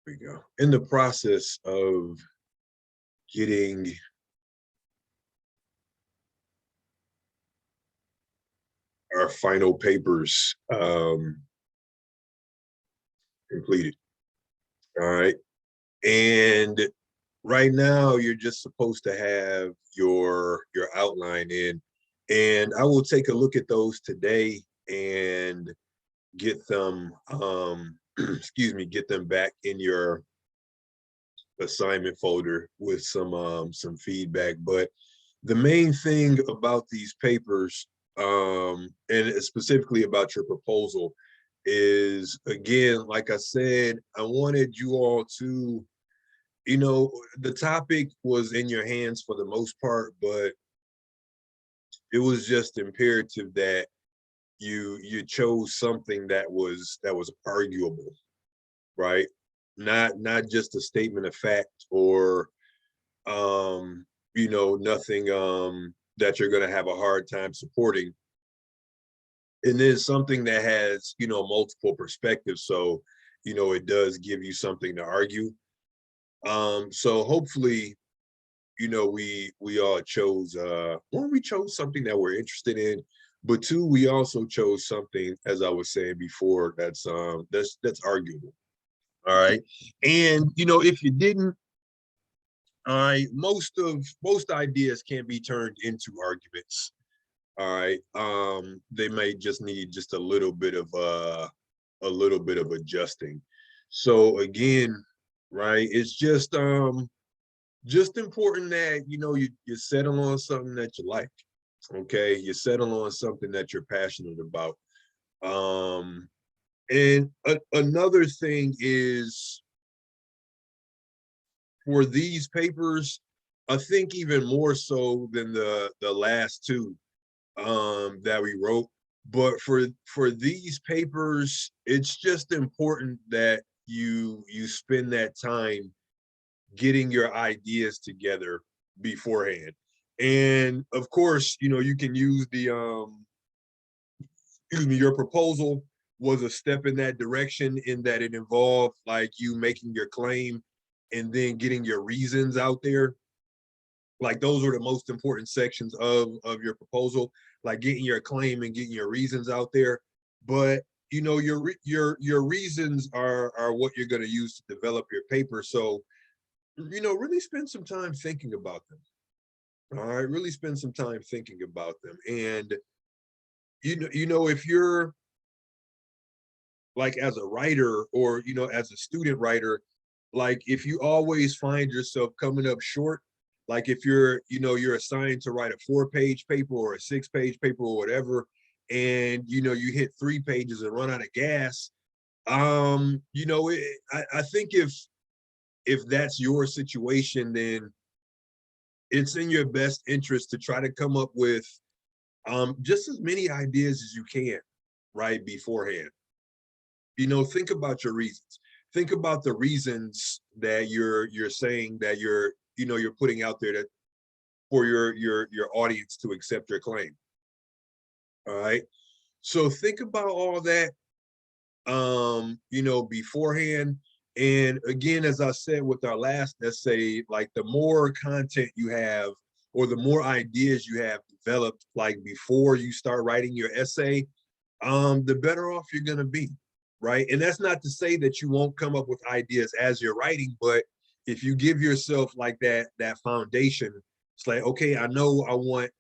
we go. In the process of getting our final papers completed. All right. And right now you're just supposed to have your outline in. And I will take a look at those today and get them excuse me, get them back in your assignment folder with some feedback. But the main thing about these papers, and specifically about your proposal, is, again, like I said, I wanted you all to, the topic was in your hands for the most part, but it was just imperative that you chose something that was arguable, right? Not just a statement of fact, or nothing that you're going to have a hard time supporting. And then something that has, multiple perspectives, so it does give you something to argue. So hopefully, we all chose one, we chose something that we're interested in, but two, we also chose something, as I was saying before, that's arguable. All right. And if you didn't, all right, most ideas can be turned into arguments. All right. They may just need just a little bit of adjusting. So again, right, it's just important that you settle on something that you like. Okay, you settle on something that you're passionate about. And another thing is, for these papers, I think even more so than the last two that we wrote, but for these papers, it's just important that you spend that time getting your ideas together beforehand. And of course, you can use excuse me, your proposal was a step in that direction, in that it involved like you making your claim and then getting your reasons out there. Like, those are the most important sections of your proposal, like getting your claim and getting your reasons out there. But your reasons are what you're going to use to develop your paper. So really spend some time thinking about them. All right, really spend some time thinking about them. And if you're, like, as a writer, or as a student writer, like, if you always find yourself coming up short, like if you're assigned to write a 4-page paper or a 6-page paper or whatever, and you hit 3 pages and run out of gas, I think if that's your situation, then it's in your best interest to try to come up with just as many ideas as you can, right, beforehand. Think about your reasons. Think about the reasons that you're saying, that you're putting out there, that for your audience to accept your claim. All right. So think about all that beforehand. And again, as I said with our last essay, like, the more content you have, or the more ideas you have developed, like, before you start writing your essay, the better off you're gonna be, right? And that's not to say that you won't come up with ideas as you're writing, but if you give yourself like that foundation, it's like, okay, I know I want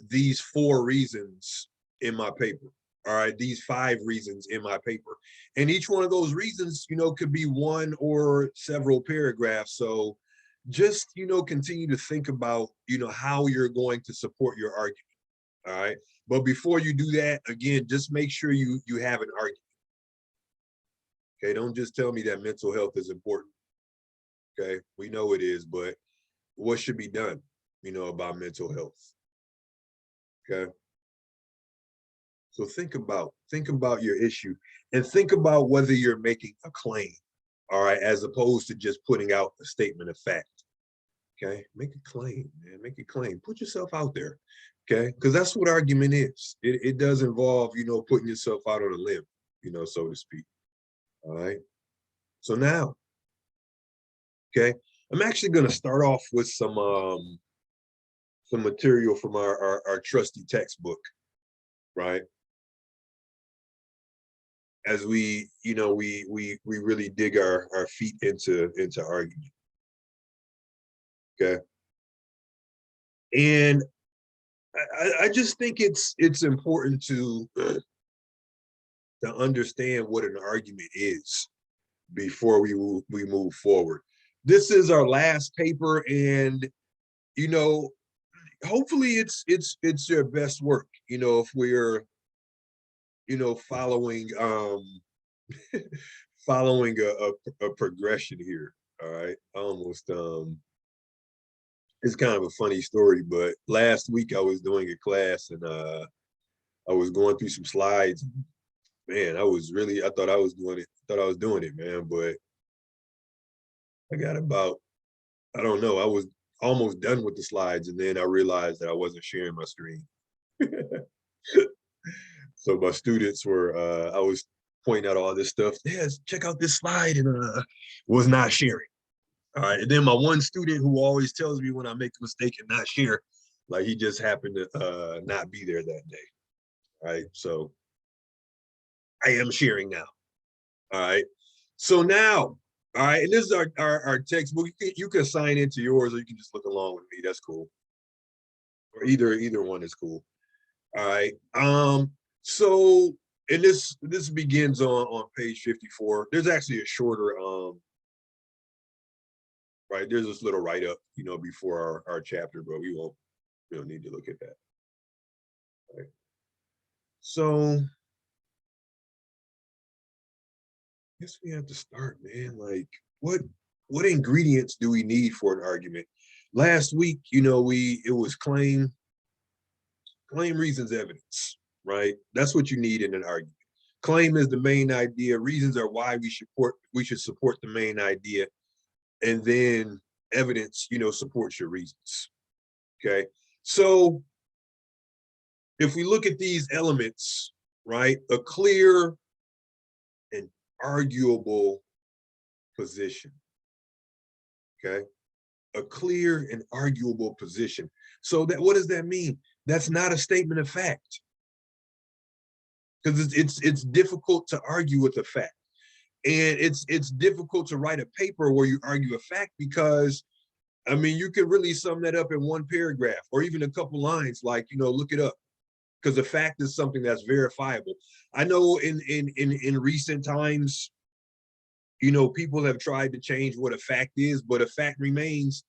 these 4 reasons in my paper. All right, these 5 reasons in my paper. And each one of those reasons, could be one or several paragraphs. So just, continue to think about, how you're going to support your argument. All right. But before you do that, again, just make sure you have an argument. Okay. Don't just tell me that mental health is important. Okay. We know it is, but what should be done, about mental health? Okay. So think about your issue, and think about whether you're making a claim, all right, as opposed to just putting out a statement of fact. Okay, make a claim, man, make a claim. Put yourself out there, okay, because that's what argument is. It does involve, putting yourself out on a limb, so to speak. All right. So now, okay, I'm actually going to start off with some material from our trusty textbook, right? As we, we really dig our feet into argument. Okay. And I just think it's important to understand what an argument is before we move forward. This is our last paper, and hopefully it's your best work. If we're following following a progression here. All right, almost it's kind of a funny story, but last week I was doing a class and I was going through some slides. Man, I thought I was doing it, man, but I got about, I don't know, I was almost done with the slides, and then I realized that I wasn't sharing my screen. So my students were, I was pointing out all this stuff. Yes, check out this slide, and was not sharing. All right, and then my one student who always tells me when I make a mistake and not share, like he just happened to not be there that day. All right, so I am sharing now. All right, so now, all right, and this is our textbook. You can sign into yours, or you can just look along with me. That's cool. Or either one is cool. All right. So, and this begins on page 54. There's actually a shorter right. There's this little write up, before our chapter, but we don't need to look at that. All right. So, I guess we have to start, man. Like, what ingredients do we need for an argument? Last week, it was claim, reasons, evidence, right? That's what you need in an argument. Claim is the main idea. Reasons are why we should support the main idea, and then evidence, supports your reasons. Okay, so if we look at these elements, right, a clear and arguable position. Okay, a clear and arguable position. So that, what does that mean? That's not a statement of fact, because it's difficult to argue with a fact, and it's difficult to write a paper where you argue a fact, because I mean, you can really sum that up in one paragraph or even a couple lines, like, look it up, because the fact is something that's verifiable. I know in recent times, people have tried to change what a fact is, but a fact remains,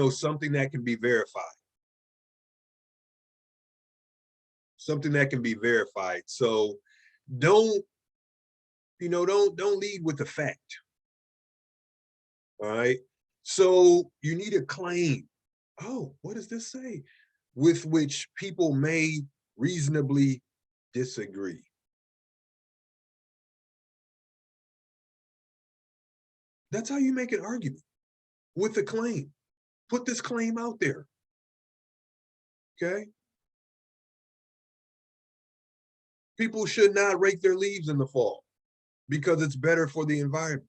something that can be verified. Something that can be verified. So don't lead with the fact. All right. So you need a claim. Oh, what does this say? With which people may reasonably disagree. That's how you make an argument, with a claim. Put this claim out there. Okay. People should not rake their leaves in the fall because it's better for the environment.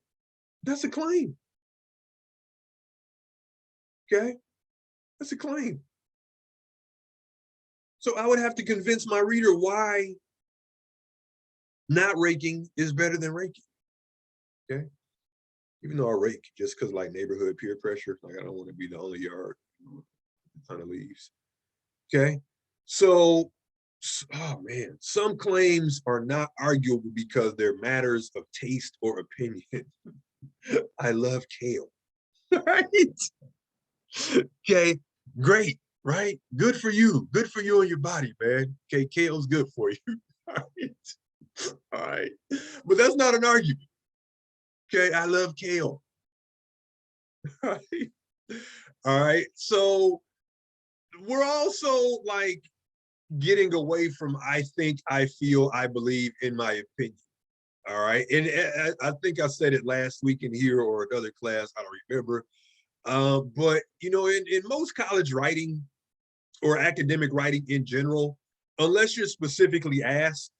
That's a claim. Okay. That's a claim. So I would have to convince my reader why not raking is better than raking. Okay. Even though I rake just because, like, neighborhood peer pressure, like, I don't want to be the only yard with a ton of leaves. Okay. So, oh man, some claims are not arguable because they're matters of taste or opinion. I love kale. Right? Okay, great, right? Good for you. Good for you and your body, man. Okay, kale's good for you. All right. All right. But that's not an argument. Okay, I love kale. All right. All right. So we're also, like, getting away from I think, I feel, I believe, in my opinion. All right. And I think I said it last week in here or another class, I don't remember. But in most college writing or academic writing in general, unless you're specifically asked,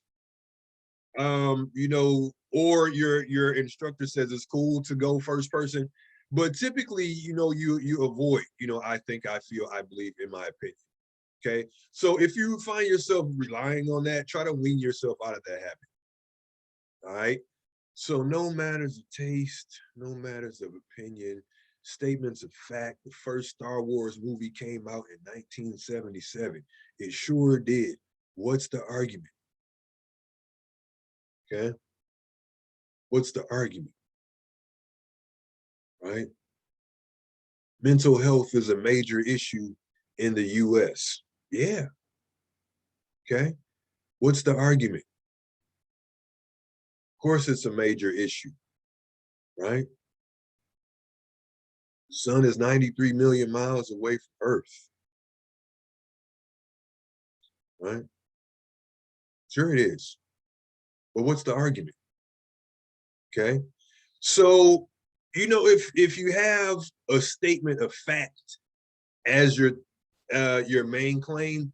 or your instructor says it's cool to go first person. But typically, you avoid, I think, I feel, I believe, in my opinion. Okay. So if you find yourself relying on that, try to wean yourself out of that habit. All right. So no matters of taste, no matters of opinion, statements of fact. The first Star Wars movie came out in 1977. It sure did. What's the argument? Okay. What's the argument? Right? Mental health is a major issue in the US. Yeah. Okay. What's the argument? Of course, it's a major issue, right? The sun is 93 million miles away from Earth, right? Sure it is. But what's the argument? Okay. So, if you have a statement of fact as your main claim,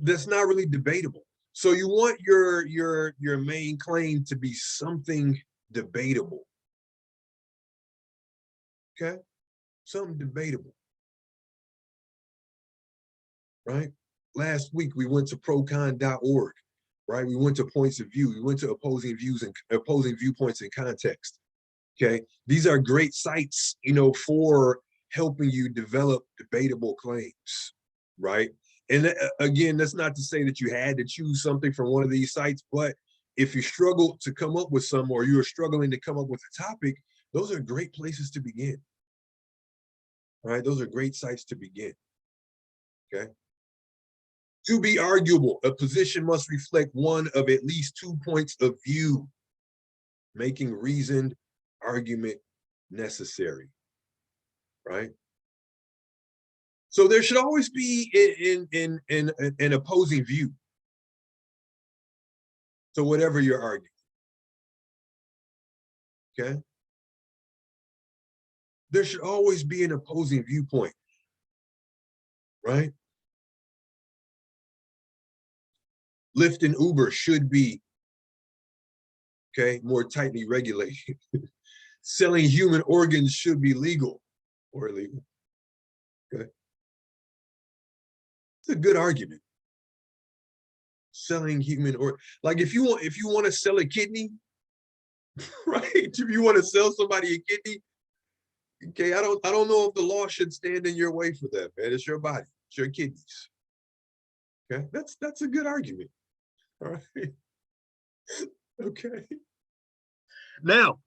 that's not really debatable. So you want your main claim to be something debatable. Okay? Something debatable. Right? Last week we went to procon.org, right? We went to points of view, we went to opposing views and opposing viewpoints in context. Okay? These are great sites, for helping you develop debatable claims, right? And again, that's not to say that you had to choose something from one of these sites, but if you struggle to come up with some, or you're struggling to come up with a topic, those are great places to begin. All right, those are great sites to begin. Okay. To be arguable, a position must reflect one of at least 2 points of view, making reasoned argument necessary. Right. So there should always be an opposing view to whatever you're arguing. Okay. There should always be an opposing viewpoint, right? Lyft and Uber should be, okay, more tightly regulated. Selling human organs should be legal or illegal. Okay. It's a good argument. Selling human like if you want to sell a kidney, right? If you want to sell somebody a kidney, okay, I don't know if the law should stand in your way for that, man. It's your body, it's your kidneys. Okay, that's a good argument. All right. Okay. Now,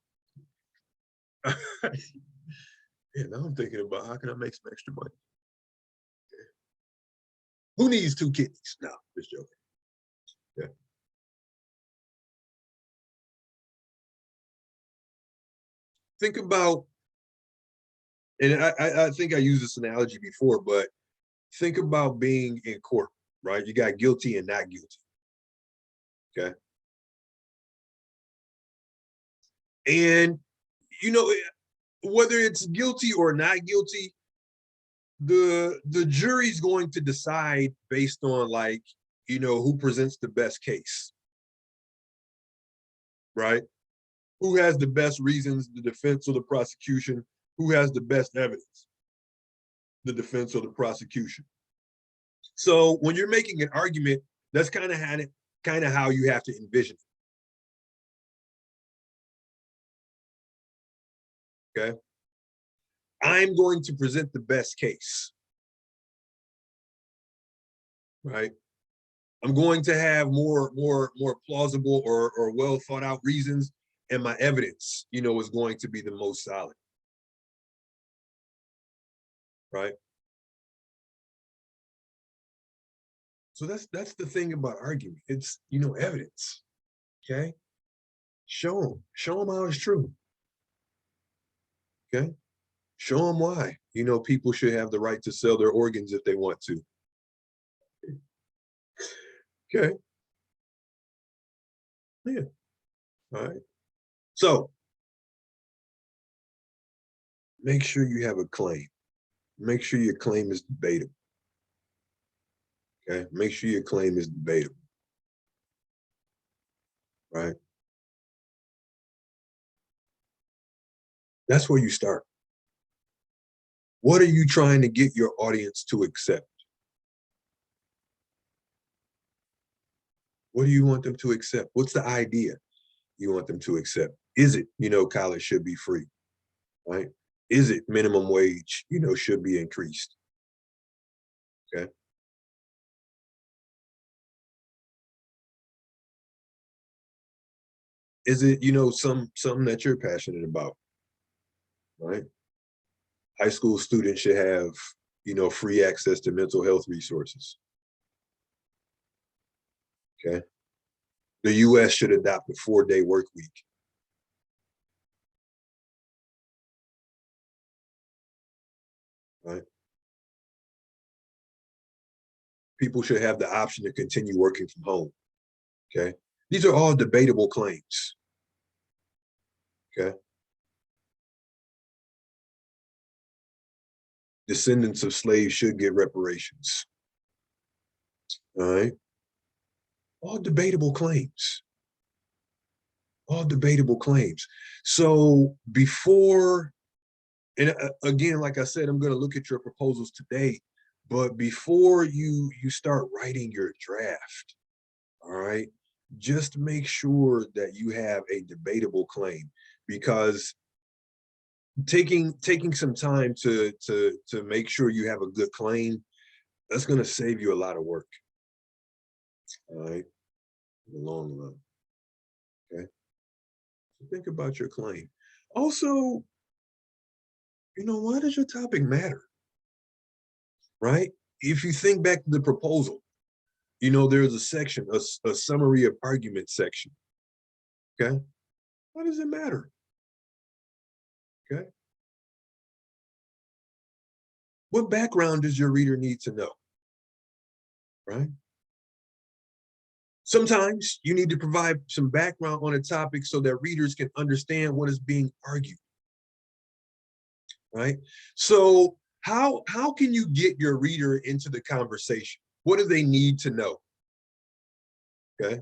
yeah, now I'm thinking about how can I make some extra money. Okay. Who needs 2 kidneys? No, just joking. Yeah. Think about, and I think I used this analogy before, but think about being in court, right? You got guilty and not guilty. Okay. And whether it's guilty or not guilty, the jury's going to decide based on who presents the best case, right? Who has the best reasons, the defense or the prosecution? Who has the best evidence, the defense or the prosecution? So when you're making an argument, that's kind of how you have to envision it. Okay. I'm going to present the best case, right? I'm going to have more plausible or well thought out reasons, and my evidence, is going to be the most solid, right? So that's the thing about argument. It's evidence. Okay, show them how it's true. Okay, show them why people should have the right to sell their organs if they want to. Okay, yeah, all right. So make sure you have a claim. Make sure your claim is debatable. Okay, make sure your claim is debatable. Right. That's where you start. What are you trying to get your audience to accept? What do you want them to accept? What's the idea you want them to accept? Is it, college should be free, right? Is it minimum wage, should be increased? Okay. Is it, something that you're passionate about, right? High school students should have, free access to mental health resources. Okay. The US should adopt a 4-day work week. Right. People should have the option to continue working from home. Okay. These are all debatable claims. Okay. Descendants of slaves should get reparations. All right. All debatable claims. All debatable claims. So before, and again, like I said, I'm going to look at your proposals today, but before you start writing your draft, all right, just make sure that you have a debatable claim, because taking some time to make sure you have a good claim, that's going to save you a lot of work. All right, in the long run. Okay, so think about your claim. Also, why does your topic matter? Right? If you think back to the proposal, there's a section, a summary of argument section. Okay, why does it matter? Okay, what background does your reader need to know? Right? Sometimes you need to provide some background on a topic so that readers can understand what is being argued. Right? So how can you get your reader into the conversation? What do they need to know? Okay.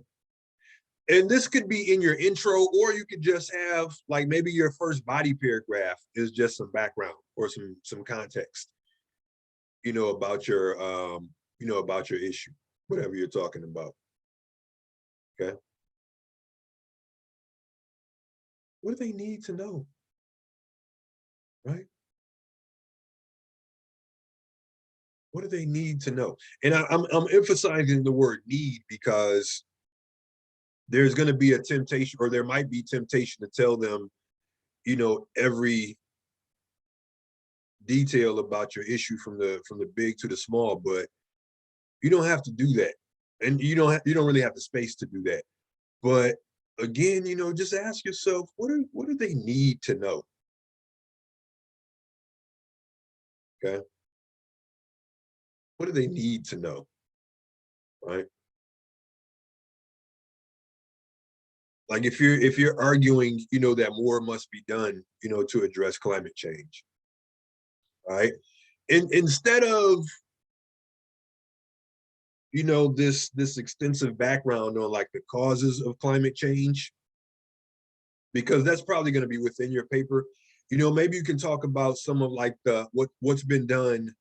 And this could be in your intro, or you could just have, like, maybe your first body paragraph is just some background or some context, about your issue, whatever you're talking about. Okay. What do they need to know? Right? What do they need to know? And I'm emphasizing the word need, because there's going to be a temptation, or there might be temptation, to tell them, every detail about your issue from the big to the small, but you don't have to do that, and you don't really have the space to do that. But again, just ask yourself, what do they need to know? Okay, what do they need to know? Right? Like, if you're arguing, that more must be done, to address climate change, right? And instead of, this extensive background on, like, the causes of climate change, because that's probably going to be within your paper, maybe you can talk about some of, like, what's been done,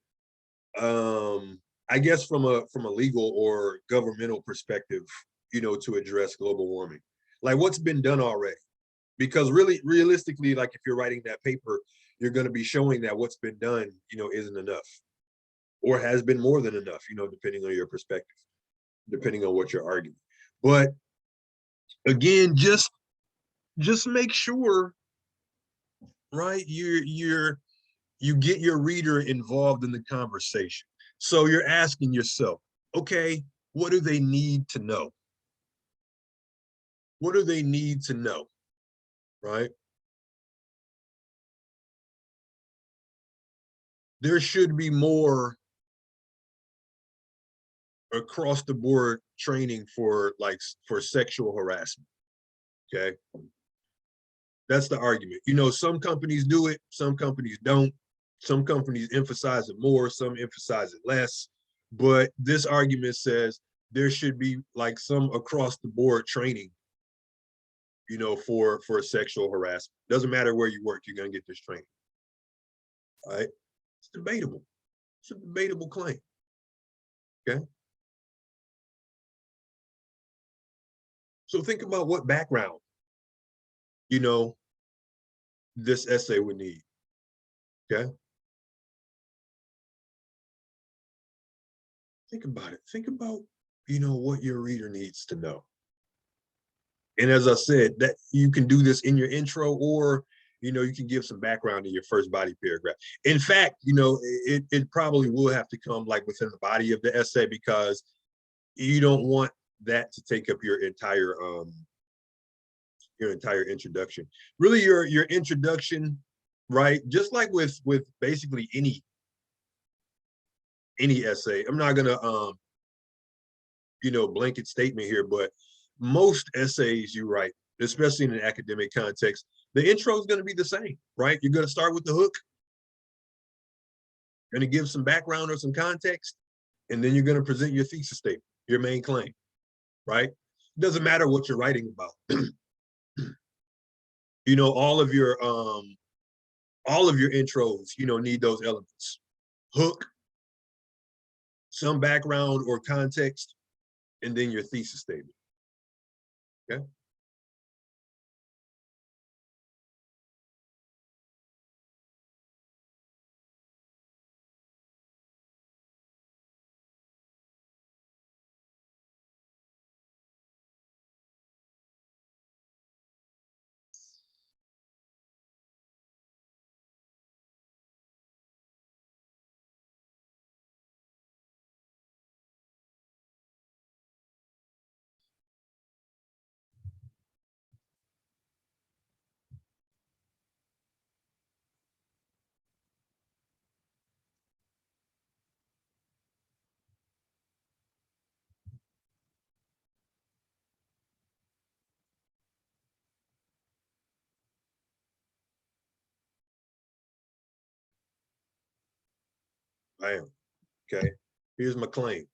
I guess, from a legal or governmental perspective, to address global warming, like what's been done already. Because really, realistically, like, if you're writing that paper, you're going to be showing that what's been done, isn't enough, or has been more than enough, depending on your perspective, depending on what you're arguing. But again, just make sure, right, you get your reader involved in the conversation. So you're asking yourself, okay, what do they need to know? What do they need to know? Right? There should be more across the board training for sexual harassment. Okay. That's the argument. Some companies do it, some companies don't. Some companies emphasize it more, some emphasize it less. But this argument says there should be, like, some across the board training, for sexual harassment. Doesn't matter where you work, you're gonna get this training. All right, it's debatable. It's a debatable claim. Okay. So think about what background, this essay would need. Okay. Think about it. Think about, what your reader needs to know. And as I said, that you can do this in your intro, or you can give some background in your first body paragraph. In fact, it probably will have to come like within the body of the essay, because you don't want that to take up your entire introduction. Really, your introduction, right? Just like with basically any essay. I'm not gonna blanket statement here, but most essays you write, especially in an academic context, the intro is going to be the same, right? You're going to start with the hook, going to give some background or some context, and then you're going to present your thesis statement, your main claim, right? It doesn't matter what you're writing about. All of your intros, need those elements: hook, some background or context, and then your thesis statement. Okay. Bam. Okay. Here's my claim.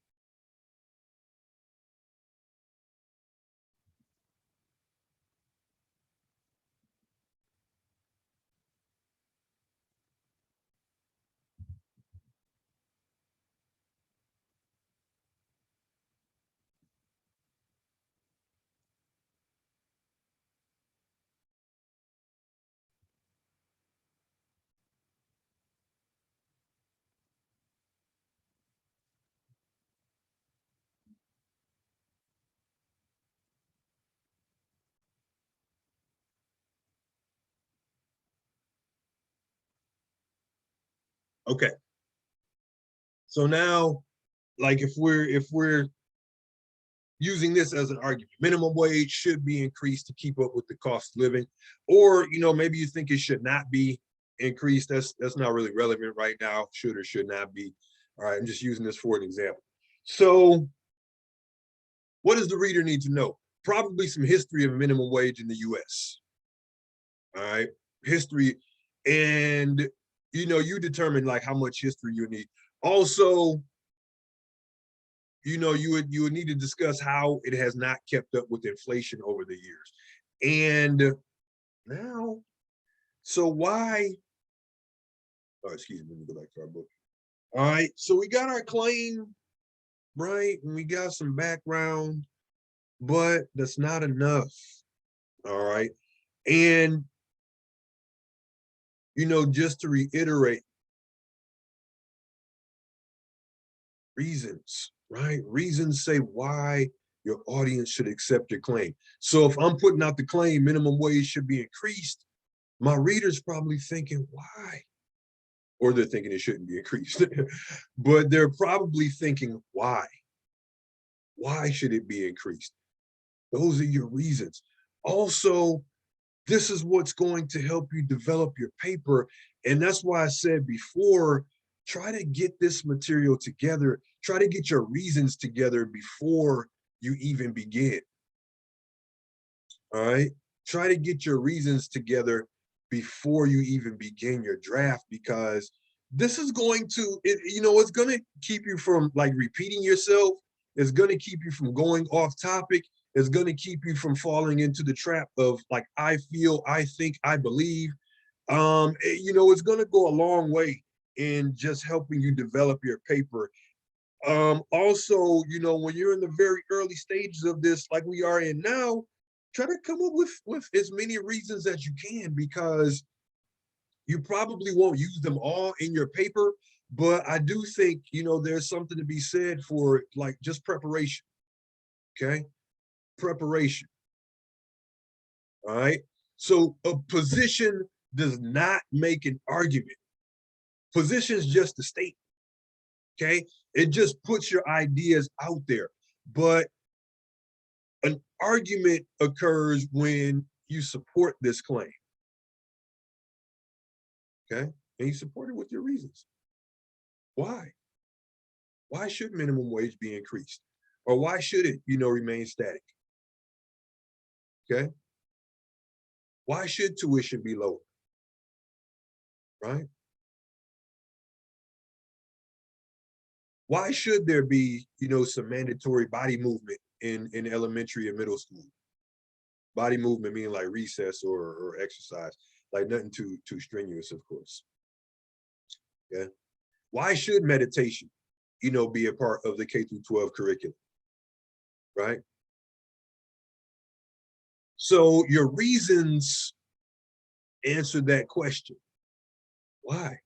Okay. So now, like if we're using this as an argument, minimum wage should be increased to keep up with the cost of living, or maybe you think it should not be increased. That's not really relevant right now. Should or should not be. All right, I'm just using this for an example. So what does the reader need to know? Probably some history of minimum wage in the US. All right, history, and you determine like how much history you need. Also, you would need to discuss how it has not kept up with inflation over the years. And now, so why, oh, excuse me, let me go back to our book. All right, so we got our claim, right? And we got some background, but that's not enough. All right. And, just to reiterate, reasons, right? Reasons say why your audience should accept your claim. So if I'm putting out the claim, minimum wage should be increased, my reader's probably thinking, why? Or they're thinking it shouldn't be increased, but they're probably thinking, why? Why should it be increased? Those are your reasons. Also, this is what's going to help you develop your paper. And that's why I said before, try to get this material together. Try to get your reasons together before you even begin. All right. Try to get your reasons together before you even begin your draft, because this is going to, it's going to keep you from like repeating yourself. It's going to keep you from going off topic. It's going to keep you from falling into the trap of like, I feel, I think, I believe. You know, it's going to go a long way in just helping you develop your paper. Also, you know, when you're in the very early stages of this, like we are in now, try to come up with as many reasons as you can, because you probably won't use them all in your paper. But I do think, you know, there's something to be said for like just preparation. Okay. Preparation. All right. So a position does not make an argument. Position is just a statement. Okay. It just puts your ideas out there. But an argument occurs when you support this claim. Okay. And you support it with your reasons. Why? Why should minimum wage be increased? Or why should it, you know, remain static? Okay. Why should tuition be lower? Right? Why should there be, you know, some mandatory body movement in elementary and middle school? Body movement meaning like recess or exercise, like nothing too strenuous, of course. Yeah. Why should meditation, you know, be a part of the K through 12 curriculum? Right? So your reasons answer that question. Why?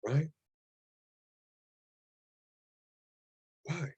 Right? Why?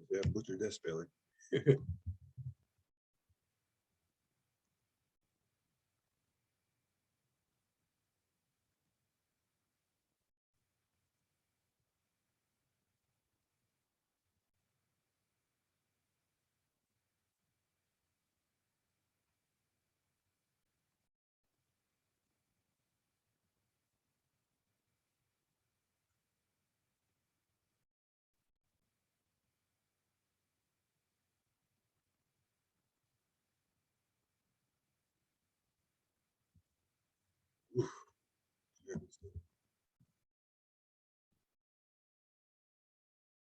Yeah, butchered that spelling.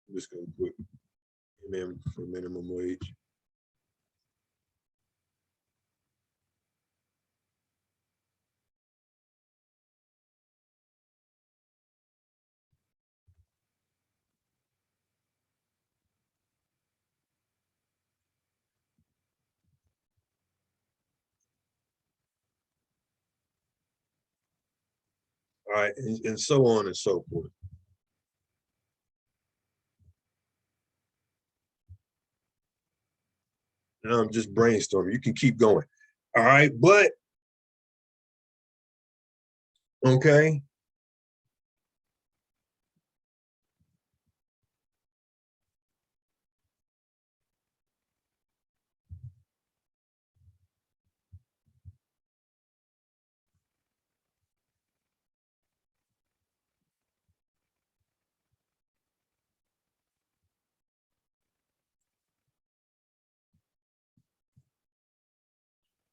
I'm just gonna put MM for minimum wage. All right, and so on and so forth. And I'm just brainstorming. You can keep going. All right, but okay.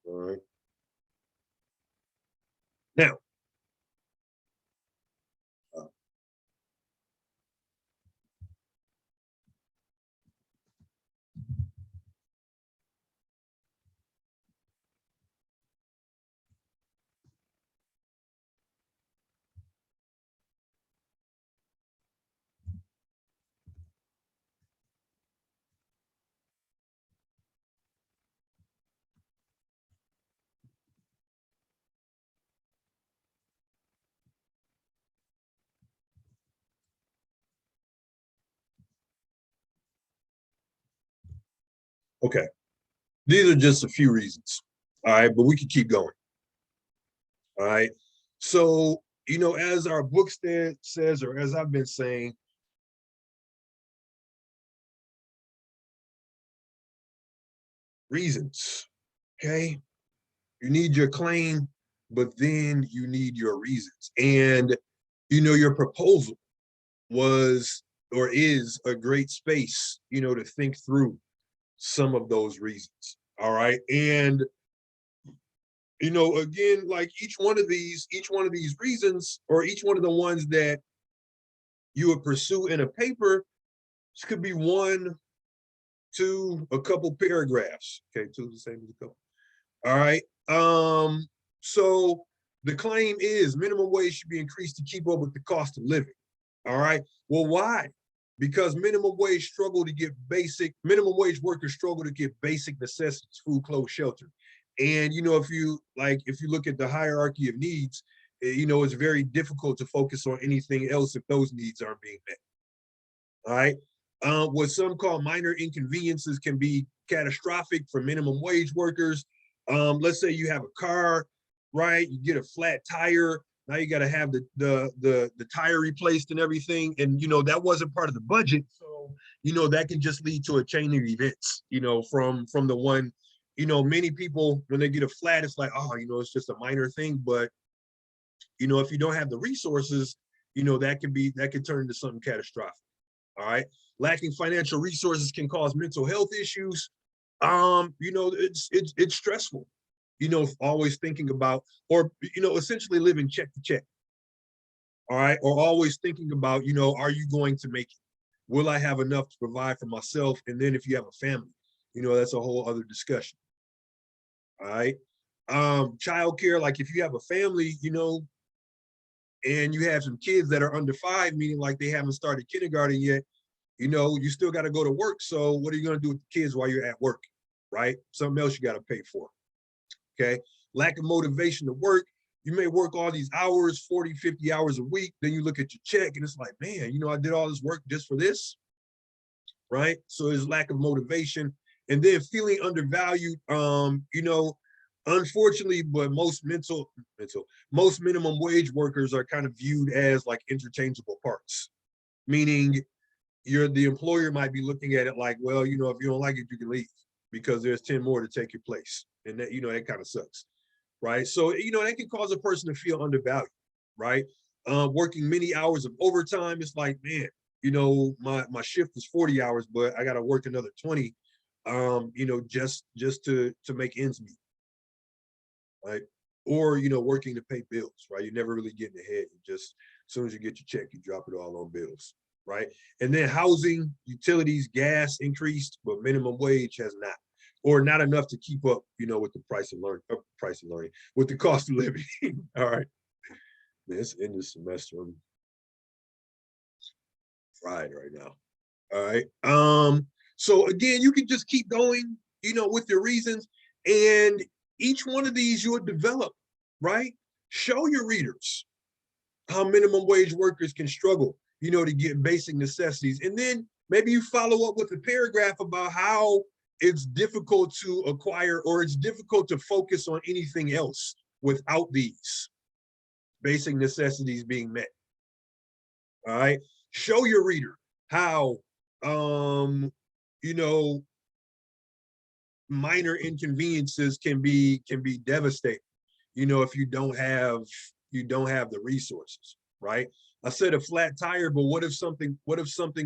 All right. Now, uh, okay. These are just a few reasons. All right, but we can keep going. All right. So, you know, as our book says, or as I've been saying, reasons, okay? You need your claim, but then you need your reasons. And, your proposal was or is a great space, to think through some of those reasons. All right. And, again, like each one of these reasons, or each one of the ones that you would pursue in a paper, this could be one, two, a couple paragraphs. Okay, two is the same as a couple. All right. So the claim is minimum wage should be increased to keep up with the cost of living. All right. Well, why? Because minimum wage workers struggle to get basic necessities, food, clothes, shelter. And if you look at the hierarchy of needs, it's very difficult to focus on anything else if those needs aren't being met. All right. What some call minor inconveniences can be catastrophic for minimum wage workers. Let's say you have a car, right? You get a flat tire. Now you got to have the tire replaced and everything. And, that wasn't part of the budget. So, that can just lead to a chain of events, from the one, many people, when they get a flat, it's like, oh, it's just a minor thing. But, if you don't have the resources, that could turn into something catastrophic. All right. Lacking financial resources can cause mental health issues. It's stressful, always thinking about, or, essentially living check to check. All right. Or always thinking about, are you going to make it? Will I have enough to provide for myself? And then if you have a family, that's a whole other discussion. All right. Childcare, like if you have a family, and you have some kids that are under 5, meaning like they haven't started kindergarten yet, you still got to go to work. So what are you going to do with the kids while you're at work, right? Something else you got to pay for, okay? Lack of motivation to work. You may work all these hours, 40, 50 hours a week. Then you look at your check and it's like, man, I did all this work just for this, right? So there's lack of motivation. And then feeling undervalued, unfortunately, but most minimum wage workers are kind of viewed as like interchangeable parts, meaning the employer might be looking at it like, well, if you don't like it, you can leave because there's 10 more to take your place. And that, that kind of sucks, right? So, that can cause a person to feel undervalued, right? Working many hours of overtime, it's like, man, my shift is 40 hours, but I got to work another 20, just to make ends meet, right? Or, working to pay bills, right? You're never really getting ahead. Just as soon as you get your check, you drop it all on bills, right? And then housing, utilities, gas increased, but minimum wage has not, or not enough to keep up, with the price of learning, with the cost of living. All right. Man, it's end of semester. I'm fried right now. All right. So again, you can just keep going, with your reasons, and each one of these you would develop, right? Show your readers how minimum wage workers can struggle, to get basic necessities. And then maybe you follow up with a paragraph about how it's difficult to acquire, or it's difficult to focus on anything else without these basic necessities being met. All right. Show your reader how, minor inconveniences can be devastating, if you don't have the resources, right? I said a flat tire, but what if something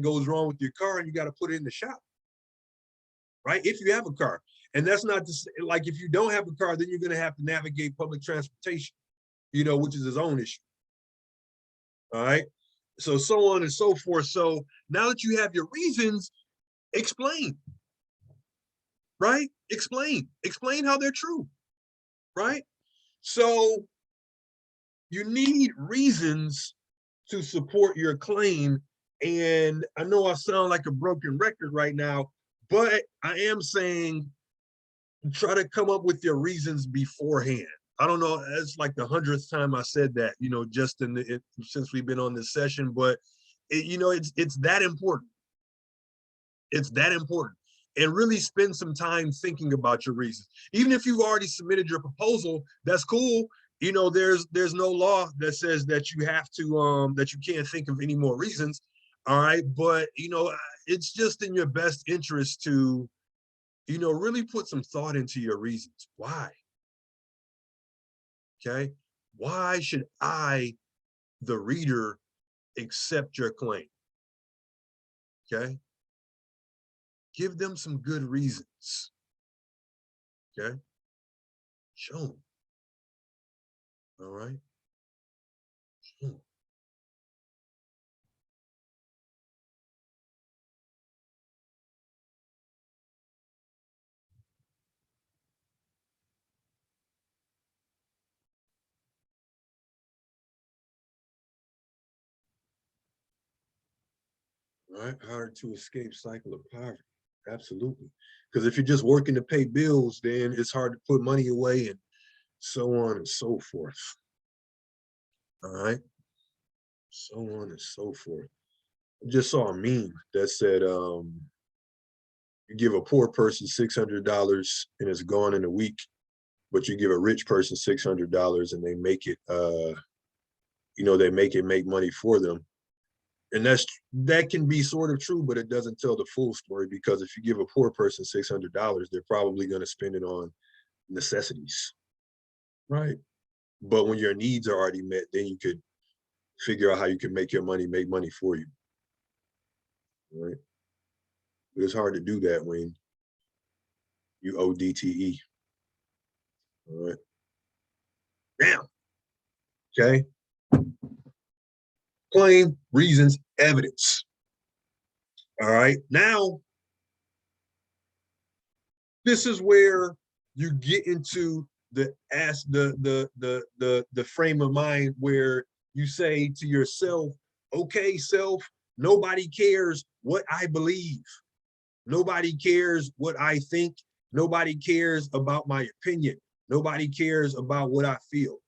goes wrong with your car and you got to put it in the shop, right? If you have a car. And that's not to say, like, if you don't have a car, then you're going to have to navigate public transportation, which is its own issue. All right. So on and so forth. So now that you have your reasons, explain, right? Explain how they're true, right? So you need reasons to support your claim. And I know I sound like a broken record right now, but I am saying try to come up with your reasons beforehand. I don't know, it's like the 100th time I said that, just since we've been on this session, but it's that important. It's that important. And really spend some time thinking about your reasons. Even if you've already submitted your proposal, that's cool. There's no law that says that you have to, that you can't think of any more reasons. All right. But, it's just in your best interest to really put some thought into your reasons. Why? Okay. Why should I, the reader, accept your claim? Okay. Give them some good reasons. Okay. Show them. All right. Show them. Right? Hard to escape cycle of poverty. Absolutely. Because if you're just working to pay bills, then it's hard to put money away and so on and so forth. All right. So on and so forth. I just saw a meme that said, you give a poor person $600 and it's gone in a week, but you give a rich person $600 and they make it, they make money for them. And that can be sort of true, but it doesn't tell the full story, because if you give a poor person $600, they're probably going to spend it on necessities, right? But when your needs are already met, then you could figure out how you can make money for you, right? But it's hard to do that when you owe DTE, all right? Now, okay, claim, reasons, evidence. All right, now this is where you get into the frame of mind where you say to yourself, okay, self, nobody cares what I believe. Nobody cares what I think. Nobody cares about my opinion. Nobody cares about what I feel.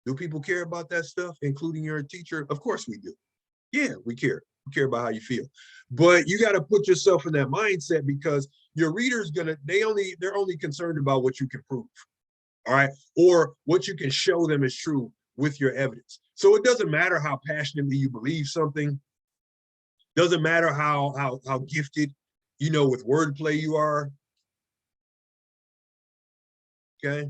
Do people care about that stuff, including your teacher? Of course we do. Yeah, we care. We care about how you feel. But you got to put yourself in that mindset, because your reader's they're only concerned about what you can prove. All right. Or what you can show them is true with your evidence. So it doesn't matter how passionately you believe something. Doesn't matter how gifted, with wordplay you are. Okay.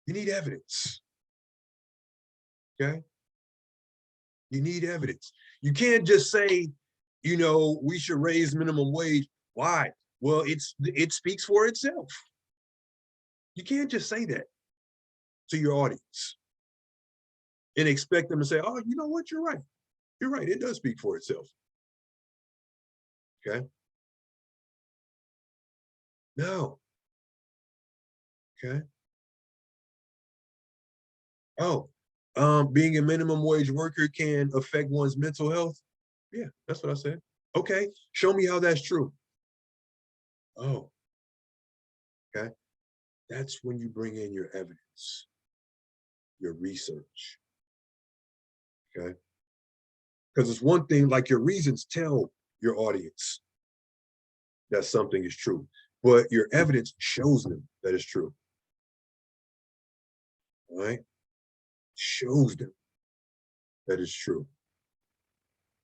You need evidence. Okay. You need evidence. You can't just say, we should raise minimum wage. Why? Well, it speaks for itself. You can't just say that to your audience and expect them to say, oh, you know what? You're right. You're right. It does speak for itself. Okay. No. Okay. Oh, being a minimum wage worker can affect one's mental health. Yeah, that's what I said. Okay. Show me how that's true. Oh, okay. That's when you bring in your evidence, your research. Okay. Because it's one thing, like, your reasons tell your audience that something is true, but your evidence shows them that it's true. All right. Shows them that it's true.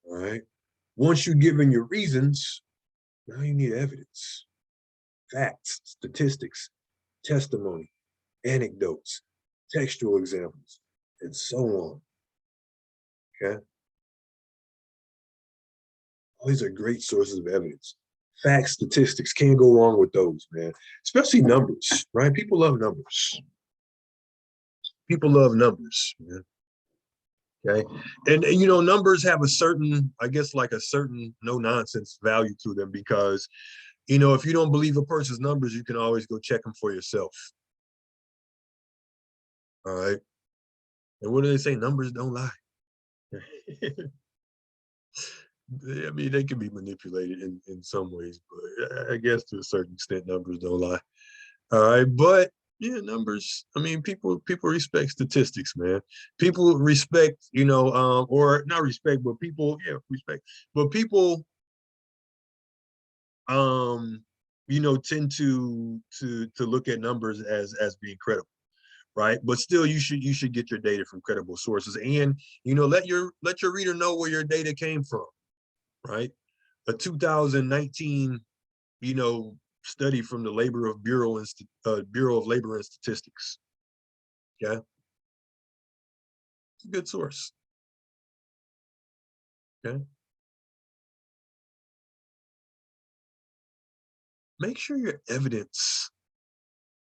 All right. Once you've given your reasons, now you need evidence, facts, statistics, testimony, anecdotes, textual examples, and so on. Okay. All these are great sources of evidence. Facts, statistics, can't go wrong with those, man. Especially numbers, right? People love numbers. People love numbers, man. Okay. And numbers have a certain, I guess, like a certain no nonsense value to them, because, if you don't believe a person's numbers, you can always go check them for yourself. All right. And what do they say? Numbers don't lie. I mean, they can be manipulated in some ways, but I guess to a certain extent, numbers don't lie. All right. But yeah, numbers. I mean, people respect statistics, man. People respect, or not respect, but people, yeah, respect. But people, tend to look at numbers as being credible, right? But still, you should get your data from credible sources, and let your reader know where your data came from, right? a 2019, you know, study from the Bureau of Labor and Statistics. Yeah, it's a good source. Okay. Make sure your evidence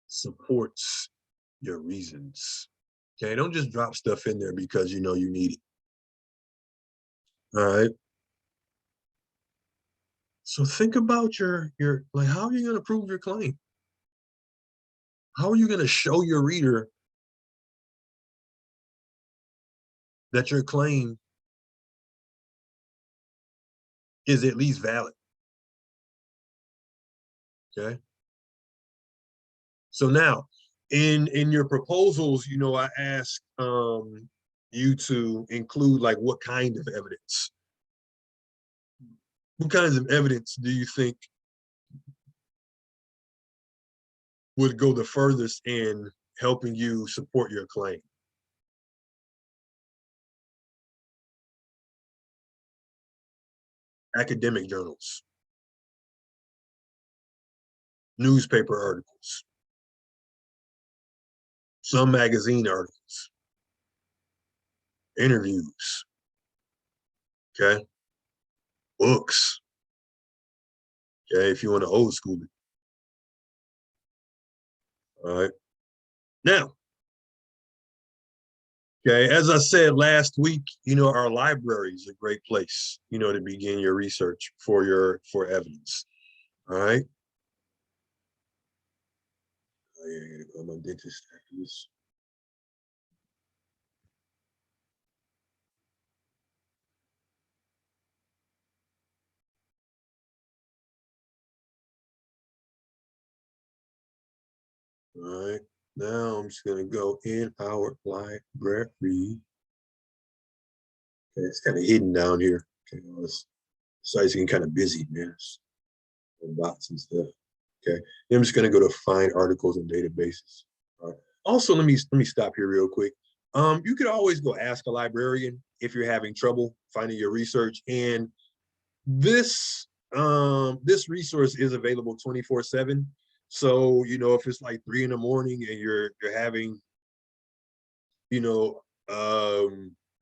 supports your reasons. Okay, don't just drop stuff in there because you know you need it. All right. So think about your like, how are you going to prove your claim? How are you going to show your reader that your claim is at least valid? Okay. So now, in your proposals, you know, I ask you to include like what kind of evidence. What kinds of evidence do you think would go the furthest in helping you support your claim? Academic journals, newspaper articles, some magazine articles, interviews, okay, books, okay, if you want to old school it. All right. Now, okay, as I said last week, you know, our library is a great place, you know, to begin your research for evidence. All right. I gotta go to my dentist after this. All right. Now I'm just gonna go in our library. Okay, it's kind of hidden down here. Okay, well, this site's getting kind of busy, man. Bots and stuff. Okay, I'm just gonna go to find articles and databases. All right. Also, let me stop here real quick. You could always go ask a librarian if you're having trouble finding your research, and this resource is available 24/7. So you know if it's like 3 in the morning and you're having you know a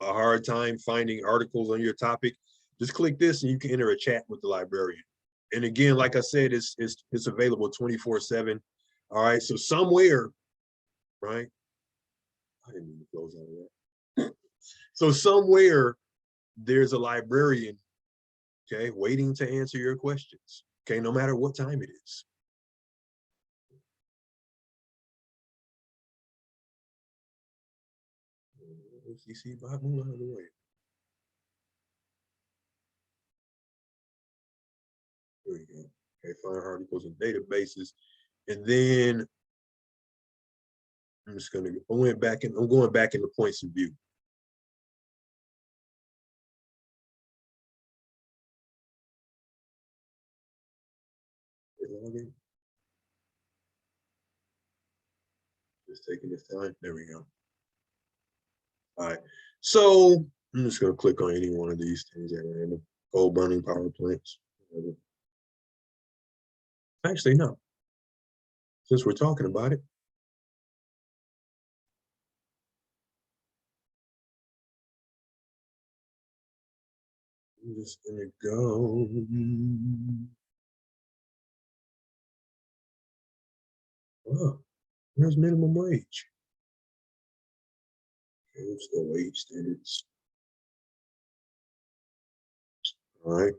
hard time finding articles on your topic, just click this and you can enter a chat with the librarian. And again, like I said, it's available 24/7. All right, so somewhere, right? I didn't mean to close out of that. So somewhere there's a librarian, okay, waiting to answer your questions. Okay, no matter what time it is. OCC Bob, move out of the way. There we go. Okay, find articles and databases. And then I'm just gonna I'm going back into points of view. Just taking this time. There we go. All right. So I'm just gonna click on any one of these things at random. Coal burning power plants. Whatever. Actually, no. Since we're talking about it, I'm just gonna go. Oh, there's minimum wage. Okay, let's go wage standards. All right.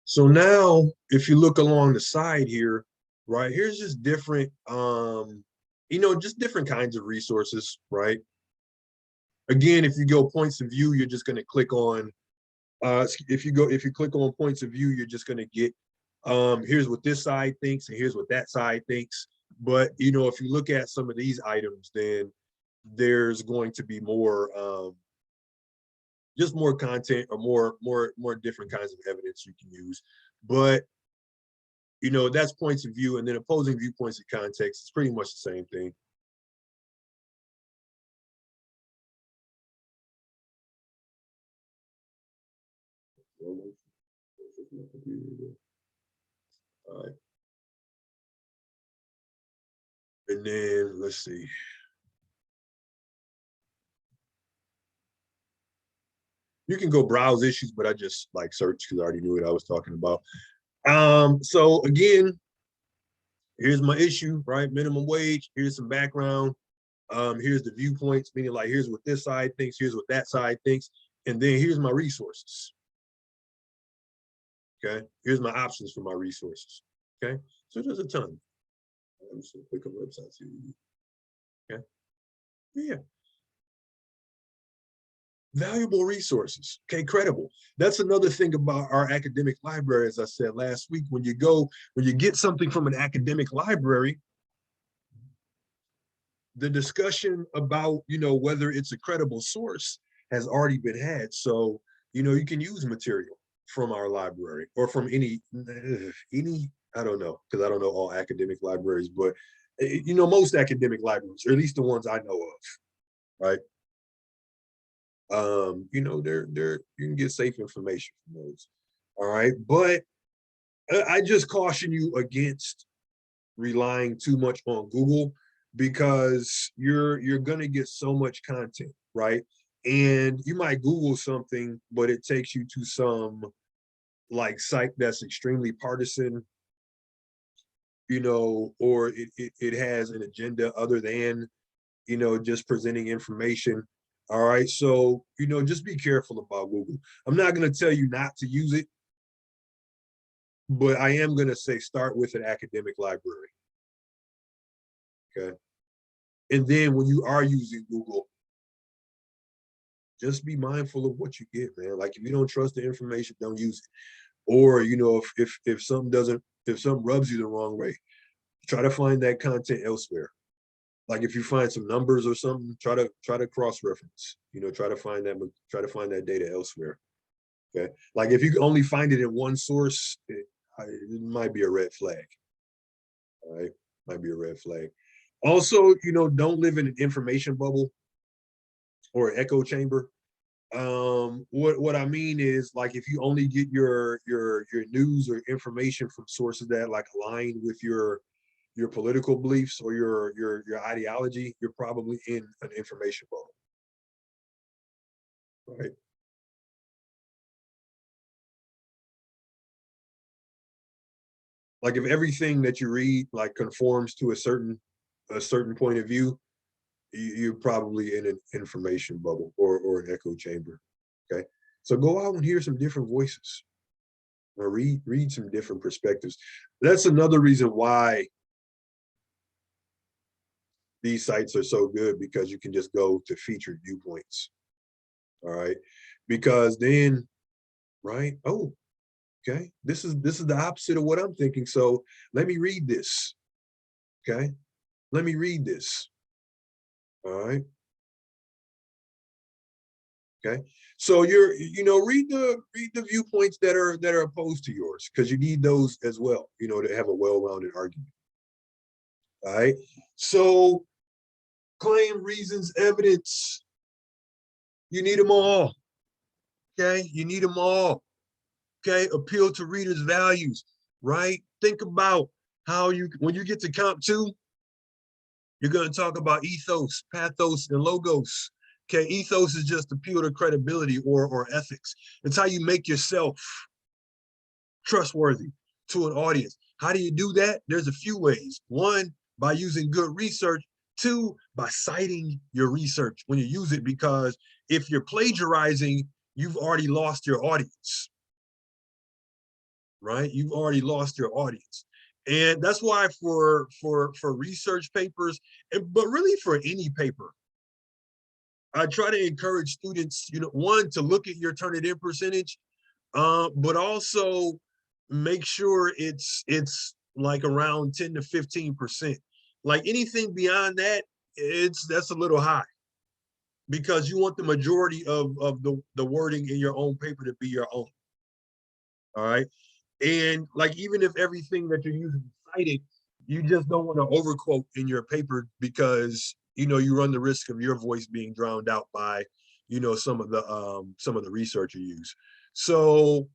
So now, if you look along the side here, right, here's just different, you know, just different kinds of resources, right? Again, if you go points of view, you're just going to click on, if you click on points of view, you're just going to get, here's what this side thinks and here's what that side thinks. But, you know, if you look at some of these items, then there's going to be more, just more content or more different kinds of evidence you can use. But you know, that's points of view, and then opposing viewpoints and context. It's pretty much the same thing. All right. And then let's see. You can go browse issues, but I just like search because I already knew what I was talking about. So again, here's my issue, right? Minimum wage. Here's some background. Here's the viewpoints, meaning like here's what this side thinks, here's what that side thinks, and then here's my resources. Okay, here's my options for my resources. Okay, so there's a ton. I'm just gonna click on websites here. Okay, yeah. Valuable resources. Okay, credible. That's another thing about our academic library, as I said last week. When you get something from an academic library, the discussion about, whether it's a credible source has already been had. So, you can use material from our library or from any, I don't know, because I don't know all academic libraries, but most academic libraries, or at least the ones I know of, right? They're you can get safe information from those. All right. But I just caution you against relying too much on Google because you're gonna get so much content, right? And you might Google something, but it takes you to some like site that's extremely partisan, or it has an agenda other than, just presenting information. All right. So, just be careful about Google. I'm not gonna tell you not to use it, but I am gonna say start with an academic library. Okay. And then when you are using Google, just be mindful of what you get, man. Like if you don't trust the information, don't use it. Or, if something rubs you the wrong way, try to find that content elsewhere. Like if you find some numbers or something, try to cross-reference. Try to find that data elsewhere. Okay. Like if you only find it in one source, it might be a red flag. All right. Might be a red flag. Also, don't live in an information bubble or an echo chamber. What I mean is like if you only get your news or information from sources that like align with your political beliefs or your ideology, you're probably in an information bubble, right? Like if everything that you read like conforms to a certain point of view, you're probably in an information bubble or an echo chamber. Okay, so go out and hear some different voices or read some different perspectives. That's another reason why these sites are so good, because you can just go to featured viewpoints. All right, because then, right? Oh, okay, this is the opposite of what I'm thinking, so let me read this. Okay, let me read this. All right. Okay, so read the viewpoints that are opposed to yours, because you need those as well, to have a well-rounded argument. All right, so claim, reasons, evidence, you need them all. Okay, you need them all. Okay, appeal to readers' values, right? Think about how when you get to comp two, you're going to talk about ethos, pathos, and logos. Okay, ethos is just appeal to credibility or ethics. It's how you make yourself trustworthy to an audience. How do you do that? There's a few ways. One, by using good research. Two, by citing your research when you use it, because if you're plagiarizing, you've already lost your audience, right? You've already lost your audience. And that's why for research papers, but really for any paper, I try to encourage students, one, to look at your Turnitin percentage, but also make sure it's like around 10 to 15%. Like anything beyond that, that's a little high, because you want the majority of the wording in your own paper to be your own. All right. And like even if everything that you're using is cited, you just don't want to overquote in your paper, because you run the risk of your voice being drowned out by some of the research you use. So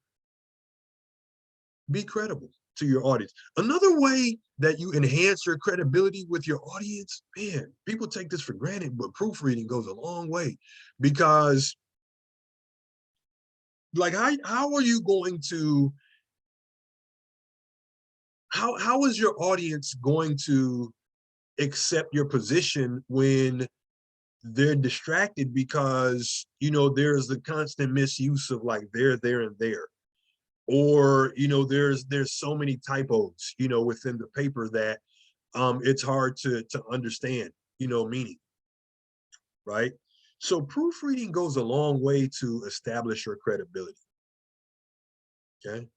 Be credible to your audience. Another way that you enhance your credibility with your audience, man, people take this for granted, but proofreading goes a long way, because like how are you going to how is your audience going to accept your position when they're distracted, because there's the constant misuse of like there and there, or there's so many typos within the paper that it's hard to understand meaning, right? So proofreading goes a long way to establish your credibility. Okay,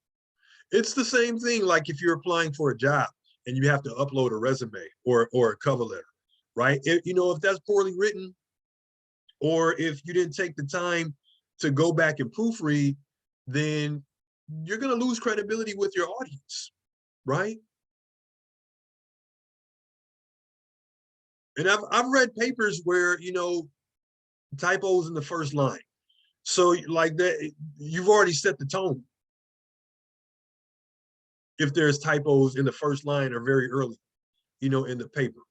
it's the same thing like if you're applying for a job and you have to upload a resume or a cover letter, right? If that's poorly written, or if you didn't take the time to go back and proofread, then you're going to lose credibility with your audience, right? And I've read papers where typos in the first line, so like that you've already set the tone if there's typos in the first line or very early in the paper,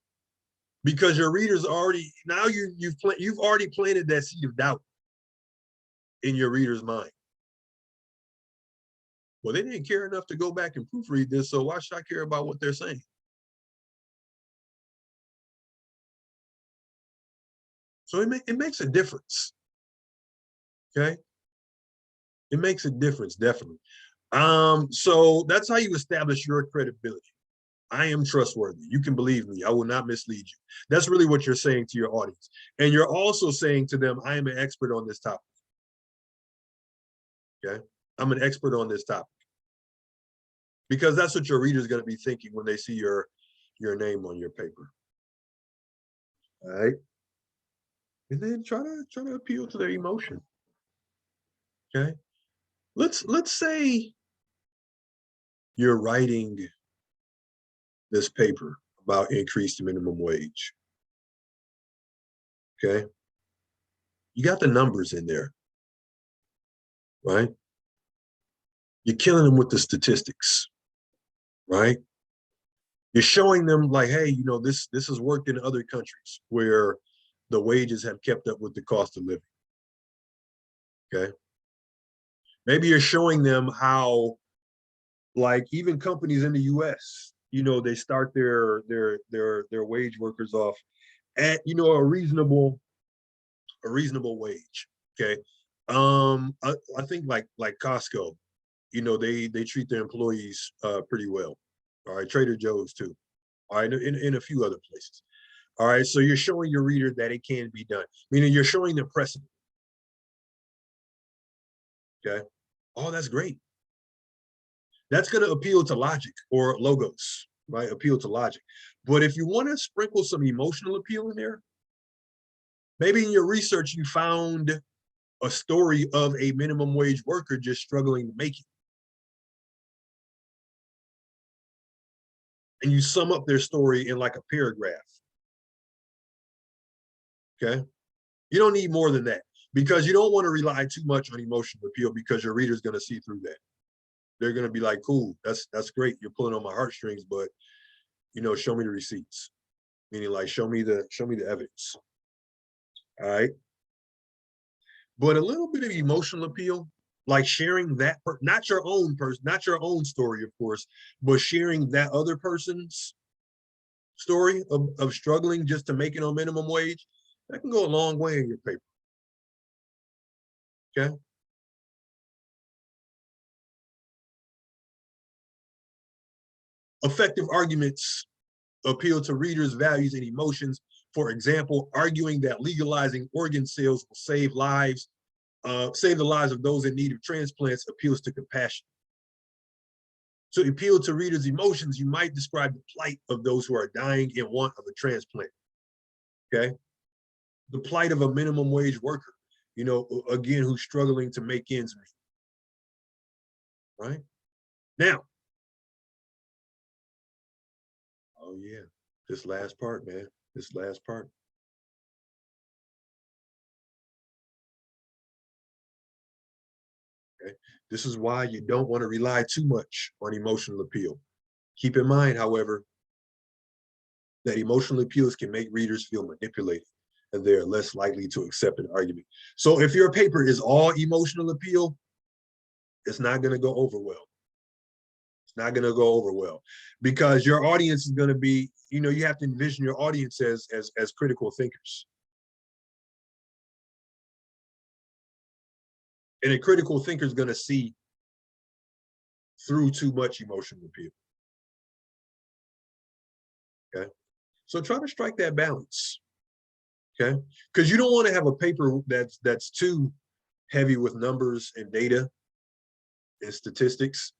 because your readers already, now you've already planted that seed of doubt in your reader's mind. Well, they didn't care enough to go back and proofread this, so why should I care about what they're saying? So it makes a difference. Okay, it makes a difference, definitely. So that's how you establish your credibility. I am trustworthy. You can believe me. I will not mislead you. That's really what you're saying to your audience. And you're also saying to them, I am an expert on this topic. Okay, I'm an expert on this topic, because that's what your reader is going to be thinking when they see your name on your paper. All right, and then try to appeal to their emotion. Okay, let's say you're writing this paper about increased minimum wage. Okay, you got the numbers in there, right? You're killing them with the statistics, right? You're showing them like, hey, this has worked in other countries where the wages have kept up with the cost of living. Okay, maybe you're showing them how, like, even companies in the US, they start their wage workers off at a reasonable wage. Okay, I think like Costco, they treat their employees pretty well. All right, Trader Joe's too. All right, in a few other places. All right, so you're showing your reader that it can be done, meaning you're showing them precedent. Okay, oh, that's great. That's going to appeal to logic or logos, right? Appeal to logic. But if you want to sprinkle some emotional appeal in there, maybe in your research you found a story of a minimum wage worker just struggling to make it, and you sum up their story in like a paragraph. Okay, you don't need more than that, because you don't want to rely too much on emotional appeal, because your reader's going to see through that. They're going to be like, cool, that's great, you're pulling on my heartstrings, but show me the receipts, meaning like show me the evidence. All right, but a little bit of emotional appeal, like sharing that not your own person, not your own story, of course, but sharing that other person's story of struggling just to make it on minimum wage, that can go a long way in your paper. Okay, effective arguments appeal to readers' values and emotions. For example, arguing that legalizing organ sales will save the lives of those in need of transplants appeals to compassion. To appeal to readers' emotions, you might describe the plight of those who are dying in want of a transplant. Okay, the plight of a minimum wage worker, again, who's struggling to make ends meet. Right now, oh yeah, this last part, man, this last part. Okay, This is why you don't want to rely too much on emotional appeal. Keep in mind, however, that emotional appeals can make readers feel manipulated and they're less likely to accept an argument. So if your paper is all emotional appeal, it's not going to go over well. It's not going to go over well because your audience is going to be, you know, you have to envision your audience as critical thinkers. And a critical thinker is going to see through too much emotional appeal. Okay. So try to strike that balance. Okay. Because you don't want to have a paper that's too heavy with numbers and data and statistics.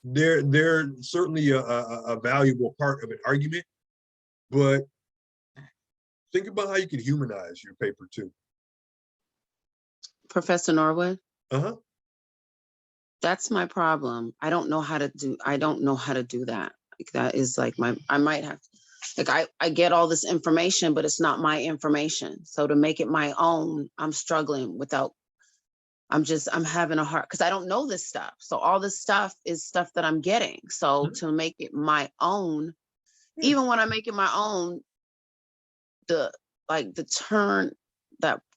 They're certainly a valuable part of an argument, but think about how you can humanize your paper too. Professor Norwood? Uh-huh. That's my problem. I don't know how to do that. Like that is like I might have, like I get all this information, but it's not my information. So to make it my own, I'm struggling without, I'm having a hard, because I don't know this stuff. So all this stuff is stuff that I'm getting. So to make it my own, even when I make it my own, that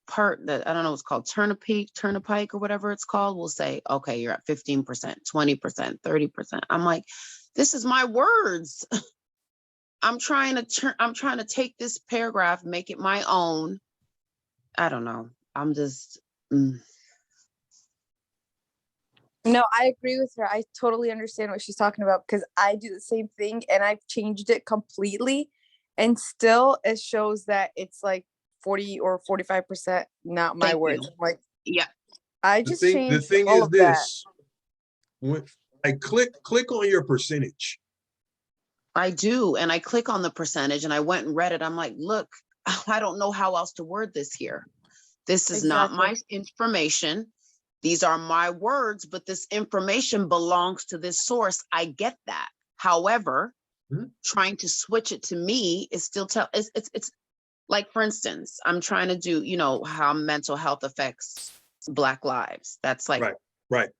part that I don't know what's called turnipike or whatever it's called, will say, okay, you're at 15%, 20%, 30%. I'm like, this is my words. I'm trying to take this paragraph, make it my own. I don't know. I'm just. No, I agree with her. I totally understand what she's talking about because I do the same thing and I've changed it completely. And still it shows that it's like 40 or 45% not my words. Like, yeah, I just changed the thing all is of this. When I click on your percentage. I do. And I click on the percentage and I went and read it. I'm like, look, I don't know how else to word this here. This is not my information. These are my words, but this information belongs to this source. I get that. However, trying to switch it to me is still it's like, for instance, I'm trying to do, you know, how mental health affects Black lives. That's like right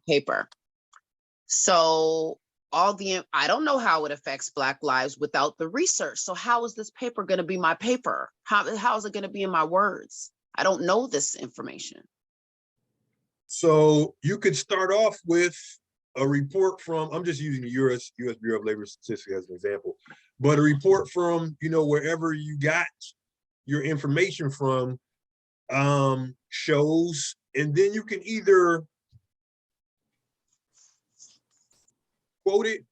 paper. So I don't know how it affects Black lives without the research. So how is this paper going to be my paper? How is it going to be in my words? I don't know this information. So you could start off with a report from, I'm just using the US Bureau of Labor Statistics as an example, but a report from, you know, wherever you got your information from, shows, and then you can either quote it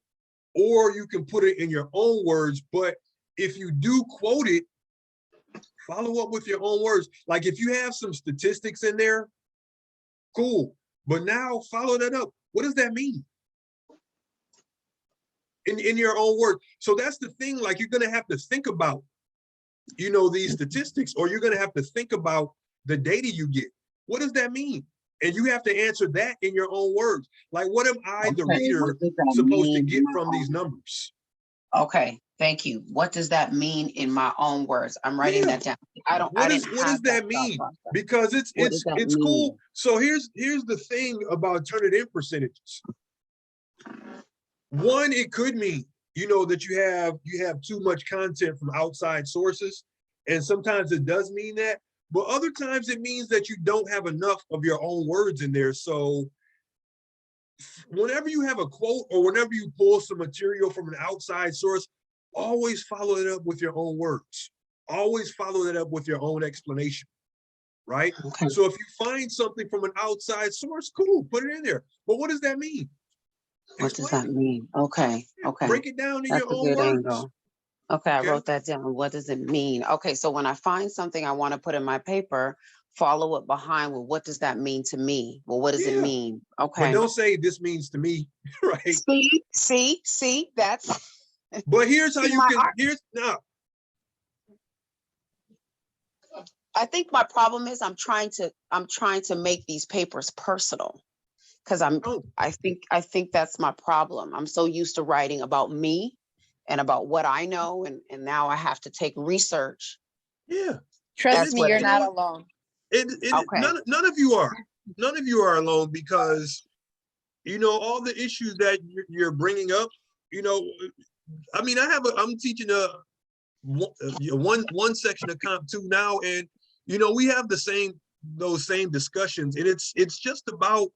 or you can put it in your own words. But if you do quote it, follow up with your own words. Like if you have some statistics in there, cool. But now follow that up. What does that mean? In your own words. So that's the thing, like you're gonna have to think about, you know, these statistics, or you're gonna have to think about the data you get. What does that mean? And you have to answer that in your own words. Like, what am I, the reader, supposed to get from these numbers? Okay, thank you. What does that mean in my own words? I'm writing that down. What does that mean? Because it's cool. So here's the thing about turn it in percentages. One, it could mean, you know, that you have too much content from outside sources, and sometimes it does mean that, but other times it means that you don't have enough of your own words in there. So whenever you have a quote or whenever you pull some material from an outside source, always follow it up with your own words. Always follow it up with your own explanation, right? Okay. So if you find something from an outside source, cool, put it in there. But what does that mean? What does that mean? Okay, okay. Break it down in your own words. Angle. Okay, I wrote that down. What does it mean? Okay, so when I find something I want to put in my paper, follow it behind with what does that mean to me? Well, what does it mean? Okay. But don't say this means to me, right? See, that's. But here's how you can, I think my problem is I'm trying to make these papers personal. Because I think that's my problem. I'm so used to writing about me and about what I know, and now I have to take research. Yeah. Trust me, you're not alone. Okay. None of you are alone, because you know, all the issues that you're bringing up, you know, I mean, I'm teaching one section of Comp 2 now, and you know, we have those same discussions, and it's just about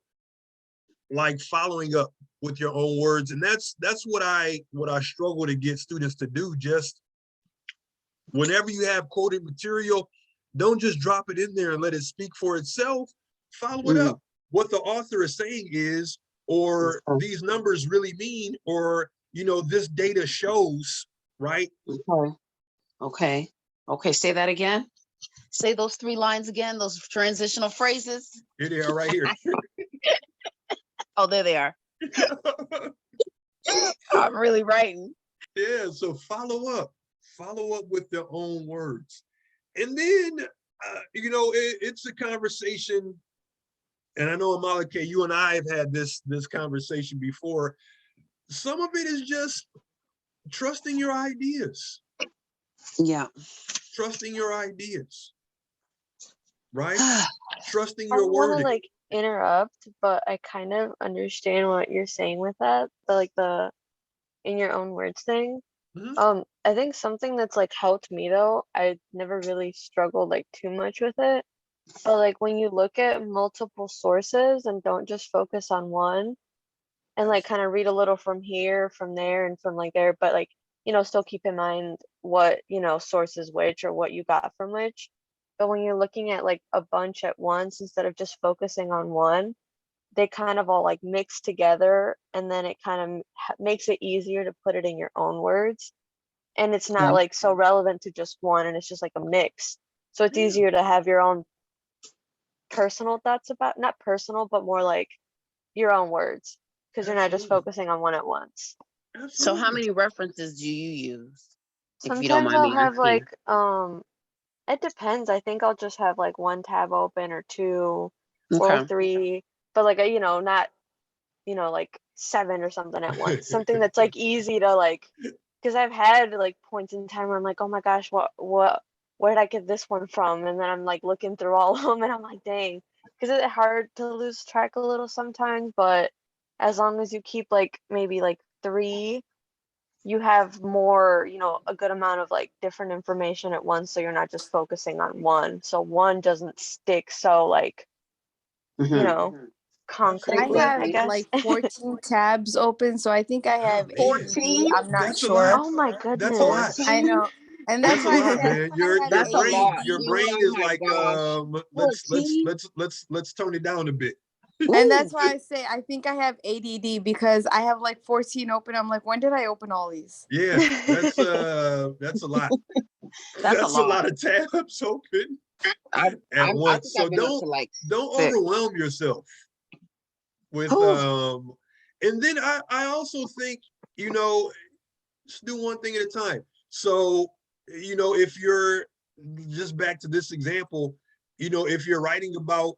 like following up with your own words, and that's what I struggle to get students to do. Just whenever you have quoted material, don't just drop it in there and let it speak for itself. Follow it up. What the author is saying is, or these numbers really mean, or you know, this data shows, right? Okay. Say that again. Say those 3 lines again, those transitional phrases. Here they are right here. Oh, there they are. I'm really writing. Yeah, so follow up with their own words. And then, you know, it's a conversation, and I know, Amalake, you and I have had this conversation before. Some of it is just trusting your ideas. Yeah. Trusting your ideas, right? Trusting I your don't want to wording. like interrupt, but I kind of understand what you're saying with that. The in your own words thing. Mhm. I think something that's like helped me though, I never really struggled like too much with it. But like when you look at multiple sources and don't just focus on one and like kind of read a little from here, from there, and from like there, but like, you know, still keep in mind what, you know, sources which or what you got from which. But when you're looking at like a bunch at once instead of just focusing on one, they kind of all like mix together, and then it kind of makes it easier to put it in your own words. And it's not Okay. like so relevant to just one, and it's just like a mix. So it's Yeah. easier to have your own personal thoughts about, not personal, but more like your own words, because you're not just Absolutely. focusing on one at once. So how Absolutely. many references do you use? If you don't Sometimes mind I'll me have asking. like it depends. I think I'll just have like one tab open or two or Okay. 3, but like you know, not, you know, like 7 or something at once. Something that's like easy to like, because I've had like points in time where I'm like, oh my gosh, where did I get this one from? And then I'm like looking through all of them and I'm like, dang, because it's hard to lose track a little sometimes, but as long as you keep like maybe like 3, you have more, you know, a good amount of like different information at once, so you're not just focusing on one. So one doesn't stick so like, you Mhm. know, I concretely, I have guess. like 14 tabs open, so I think I have man. 14. I'm not That's a sure. lot. Oh my That's a lot. goodness. I know. And that's That's a why I lot, said I man. think I have That's a lot. Your ADD. brain Oh is my like, gosh. let's 14? tone it down a bit. And that's Ooh, why I say I think I have ADD because I have like 14 open. I'm like, when did I open all these? Yeah, that's a lot. that's a That's a lot. lot of tabs open I at I once. think So I've been up to like don't 6. overwhelm yourself with Whew. and then I also think, you know, just do one thing at a time. So, you know, if you're just back to this example, you know, if you're writing about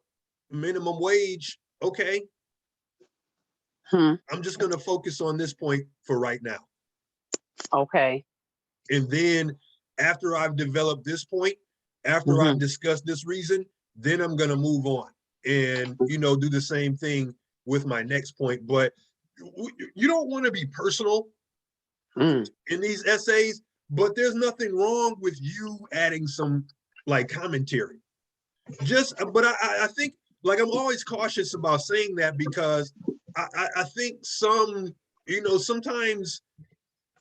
minimum wage, okay, Hmm. I'm just going to focus on this point for right now. Okay. And then after I've developed this point, after I've discussed this reason, then I'm going to move on and, you know, do the same thing with my next point. But you don't want to be personal Mm. in these essays, but there's nothing wrong with you adding some like commentary. Just, but I think like I'm always cautious about saying that because I think you know, sometimes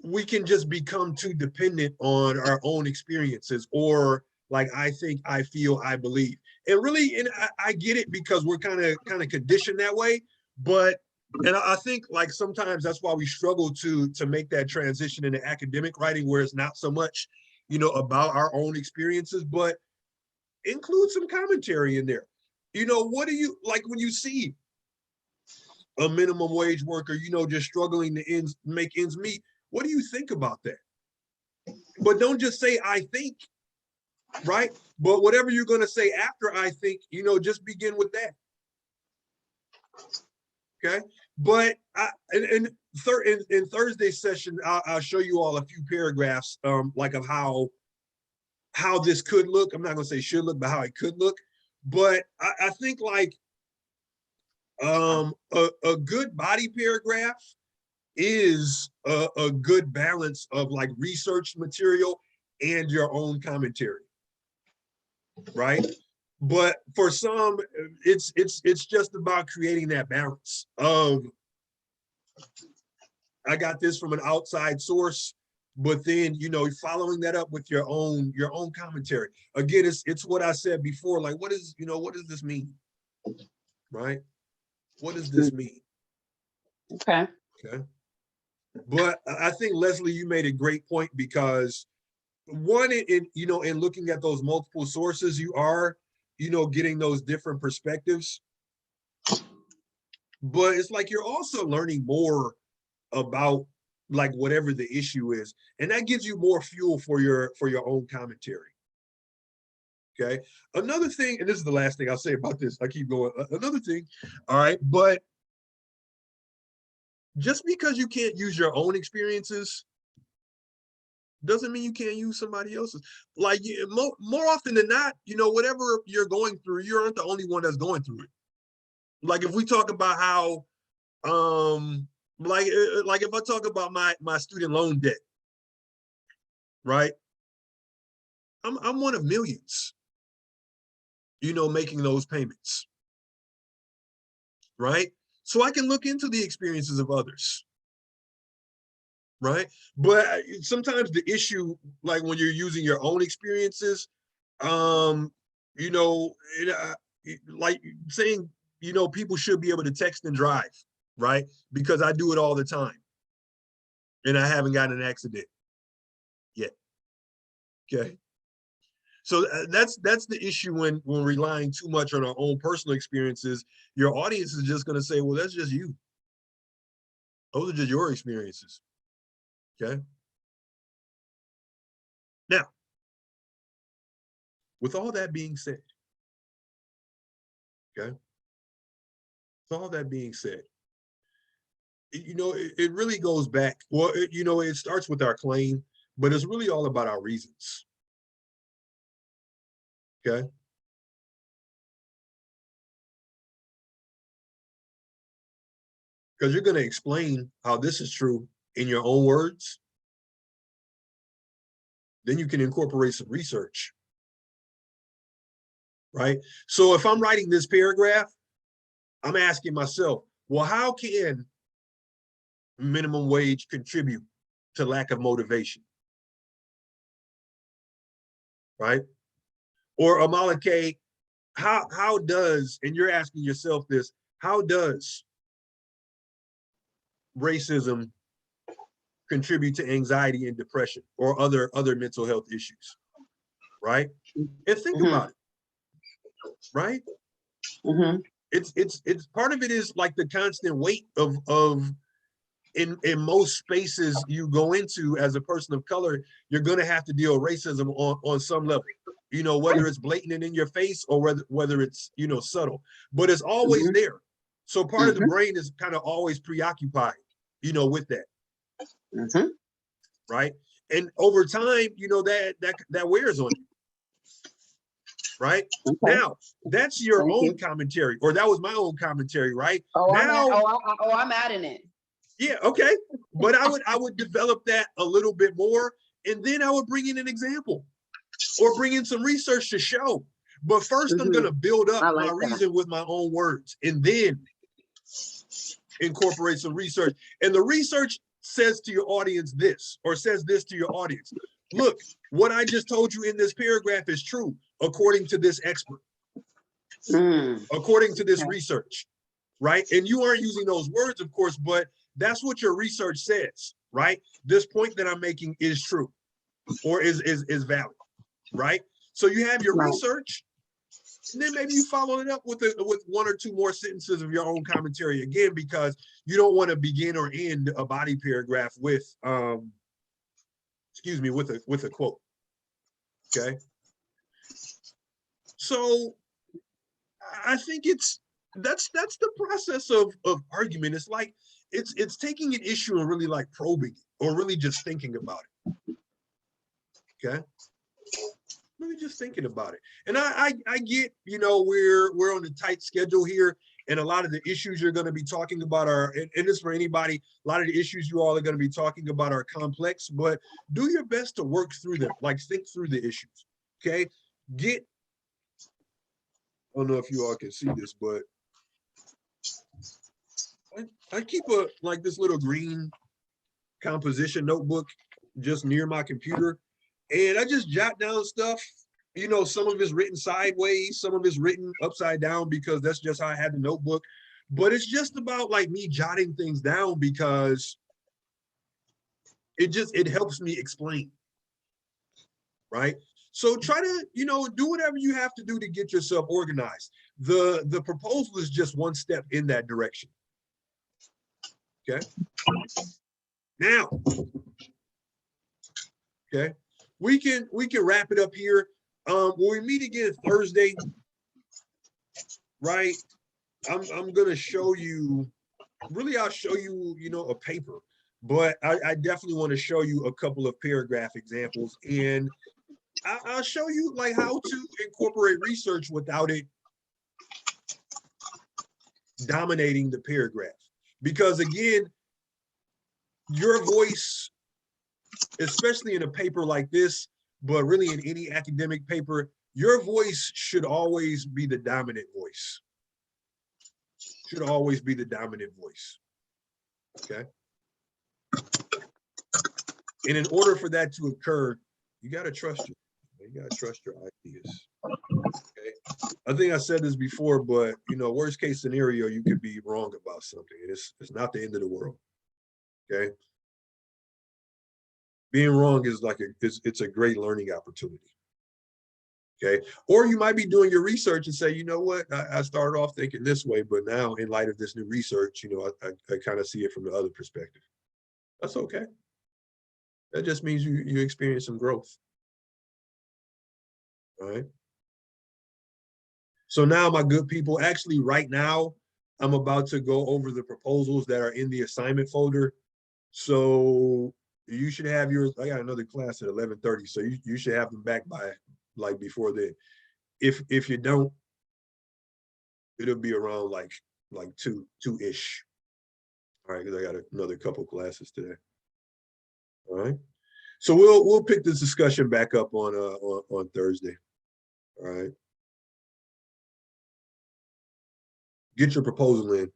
we can just become too dependent on our own experiences or like I think, I feel, I believe. And really, and I get it because we're kind of conditioned that way, but and I think like sometimes that's why we struggle to make that transition into academic writing where it's not so much, you know, about our own experiences, but include some commentary in there. You know, what do you like when you see a minimum wage worker, you know, just struggling to make ends meet? What do you think about that? But don't just say, I think, right? But whatever you're going to say after I think, you know, just begin with that. Okay. But in Thursday's session, I'll show you all a few paragraphs, like of how this could look. I'm not going to say should look, but how it could look. But I think like A good body paragraph is a good balance of like research material and your own commentary, right? But for some, it's just about creating that balance of, I got this from an outside source, but then, you know, following that up with your own commentary. Again, it's what I said before, like, what does this mean? Right? What does this mean? Okay. Okay. But I think, Leslie, you made a great point, because one, in looking at those multiple sources, you are, getting those different perspectives. But it's like you're also learning more about like whatever the issue is, and that gives you more fuel for your own commentary. Okay. Another thing, and this is the last thing I'll say about this, I keep going. Another thing, all right, but just because you can't use your own experiences doesn't mean you can't use somebody else's. Like, more often than not, whatever you're going through, you aren't the only one that's going through it. Like if we talk about how, like if I talk about my student loan debt, right? I'm one of millions, making those payments, right? So I can look into the experiences of others, right? But sometimes the issue, like when you're using your own experiences, like saying, people should be able to text and drive, right? Because I do it all the time, and I haven't gotten an accident yet. Okay. So that's the issue when relying too much on our own personal experiences. Your audience is just going to say, well, that's just you. Those are just your experiences. Okay. Now, with all that being said, okay, with all that being said, it really goes back. Well, it starts with our claim, but it's really all about our reasons. Okay. Because you're going to explain how this is true in your own words. Then you can incorporate some research. Right? So if I'm writing this paragraph, I'm asking myself, well, how can minimum wage contribute to lack of motivation? Right? Or Amalake, how does, and you're asking yourself this, how does racism contribute to anxiety and depression or other mental health issues? Right? And think about it. Right? It's part of it is like the constant weight of in most spaces you go into as a person of color, you're going to have to deal with racism on some level, whether it's blatant and in your face or whether it's, subtle, but it's always there. So part of the brain is kind of always preoccupied, with that. Right. And over time, that wears on you. Right. Okay. Now, that's your own commentary, or that was my own commentary, right? I'm adding it. Yeah, okay. But I would develop that a little bit more, and then I would bring in an example or bring in some research to show. But first, I'm going to build up my reason with my own words, and then incorporate some research. And the research says to your audience this, or says this to your audience. Look, what I just told you in this paragraph is true, according to this expert, according to this research, right? And you aren't using those words, of course, but that's what your research says, right? This point that I'm making is true, or is valid, right? So you have your research, and then maybe you follow it up with one or two more sentences of your own commentary again, because you don't want to begin or end a body paragraph with, with a quote. Okay. So I think that's the process of argument. It's like it's taking an issue and really like probing it, or really just thinking about it. Okay. Really just thinking about it. And I get, we're on a tight schedule here, And a lot of the issues you're going to be talking about are, and this for anybody, a lot of the issues you all are going to be talking about are complex, but do your best to work through them, like think through the issues, okay? I don't know if you all can see this, but I keep like this little green composition notebook just near my computer, and I just jot down stuff. You know, some of it's written sideways, some of it's written upside down because that's just how I had the notebook. But it's just about like me jotting things down because it helps me explain, right? So try to, you know, do whatever you have to do to get yourself organized. The proposal is just one step in that direction. Okay. Now, okay, we can wrap it up here. When we meet again Thursday, right? I'm gonna show you. Really, I'll show you, you know, a paper, but I definitely want to show you a couple of paragraph examples, and I'll show you like how to incorporate research without it dominating the paragraph. Because again, your voice, especially in a paper like this, but really in any academic paper, your voice should always be the dominant voice. Should always be the dominant voice, okay? And in order for that to occur, you gotta trust you gotta trust your ideas, okay? I think I said this before, but you know, worst case scenario, you could be wrong about something, and it's not the end of the world, okay? Being wrong is like it's a great learning opportunity. Okay. Or you might be doing your research and say, you know what, I started off thinking this way, but now in light of this new research, you know, I kind of see it from the other perspective. That's okay. That just means you experience some growth. All right. So now, my good people, actually right now, I'm about to go over the proposals that are in the assignment folder. So you should have yours. I got another class at 11:30, so you should have them back by like before then. If you don't, it'll be around like two-ish. All right, because I got another couple classes today. All right. So we'll pick this discussion back up on Thursday. All right. Get your proposal in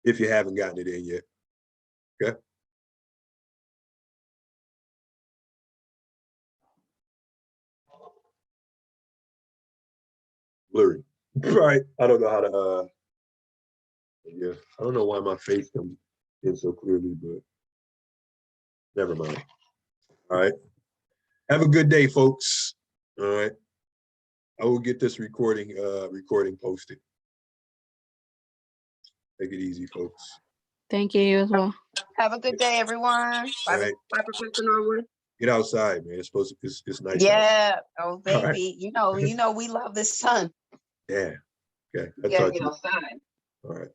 if you haven't gotten it in yet. Okay. Blurry. Right. I don't know how to yeah, I don't know why my face comes in so clearly, but never mind. All right. Have a good day, folks. All right. I will get this recording posted. Take it easy, folks. Thank you as well. Have a good day, everyone. All Bye, right. bye, Professor Norwood. Get outside, man. It's supposed to, it's nice. Yeah. Oh, All right. baby. You know, we love this sun. Yeah. Okay. You gotta get outside. All right.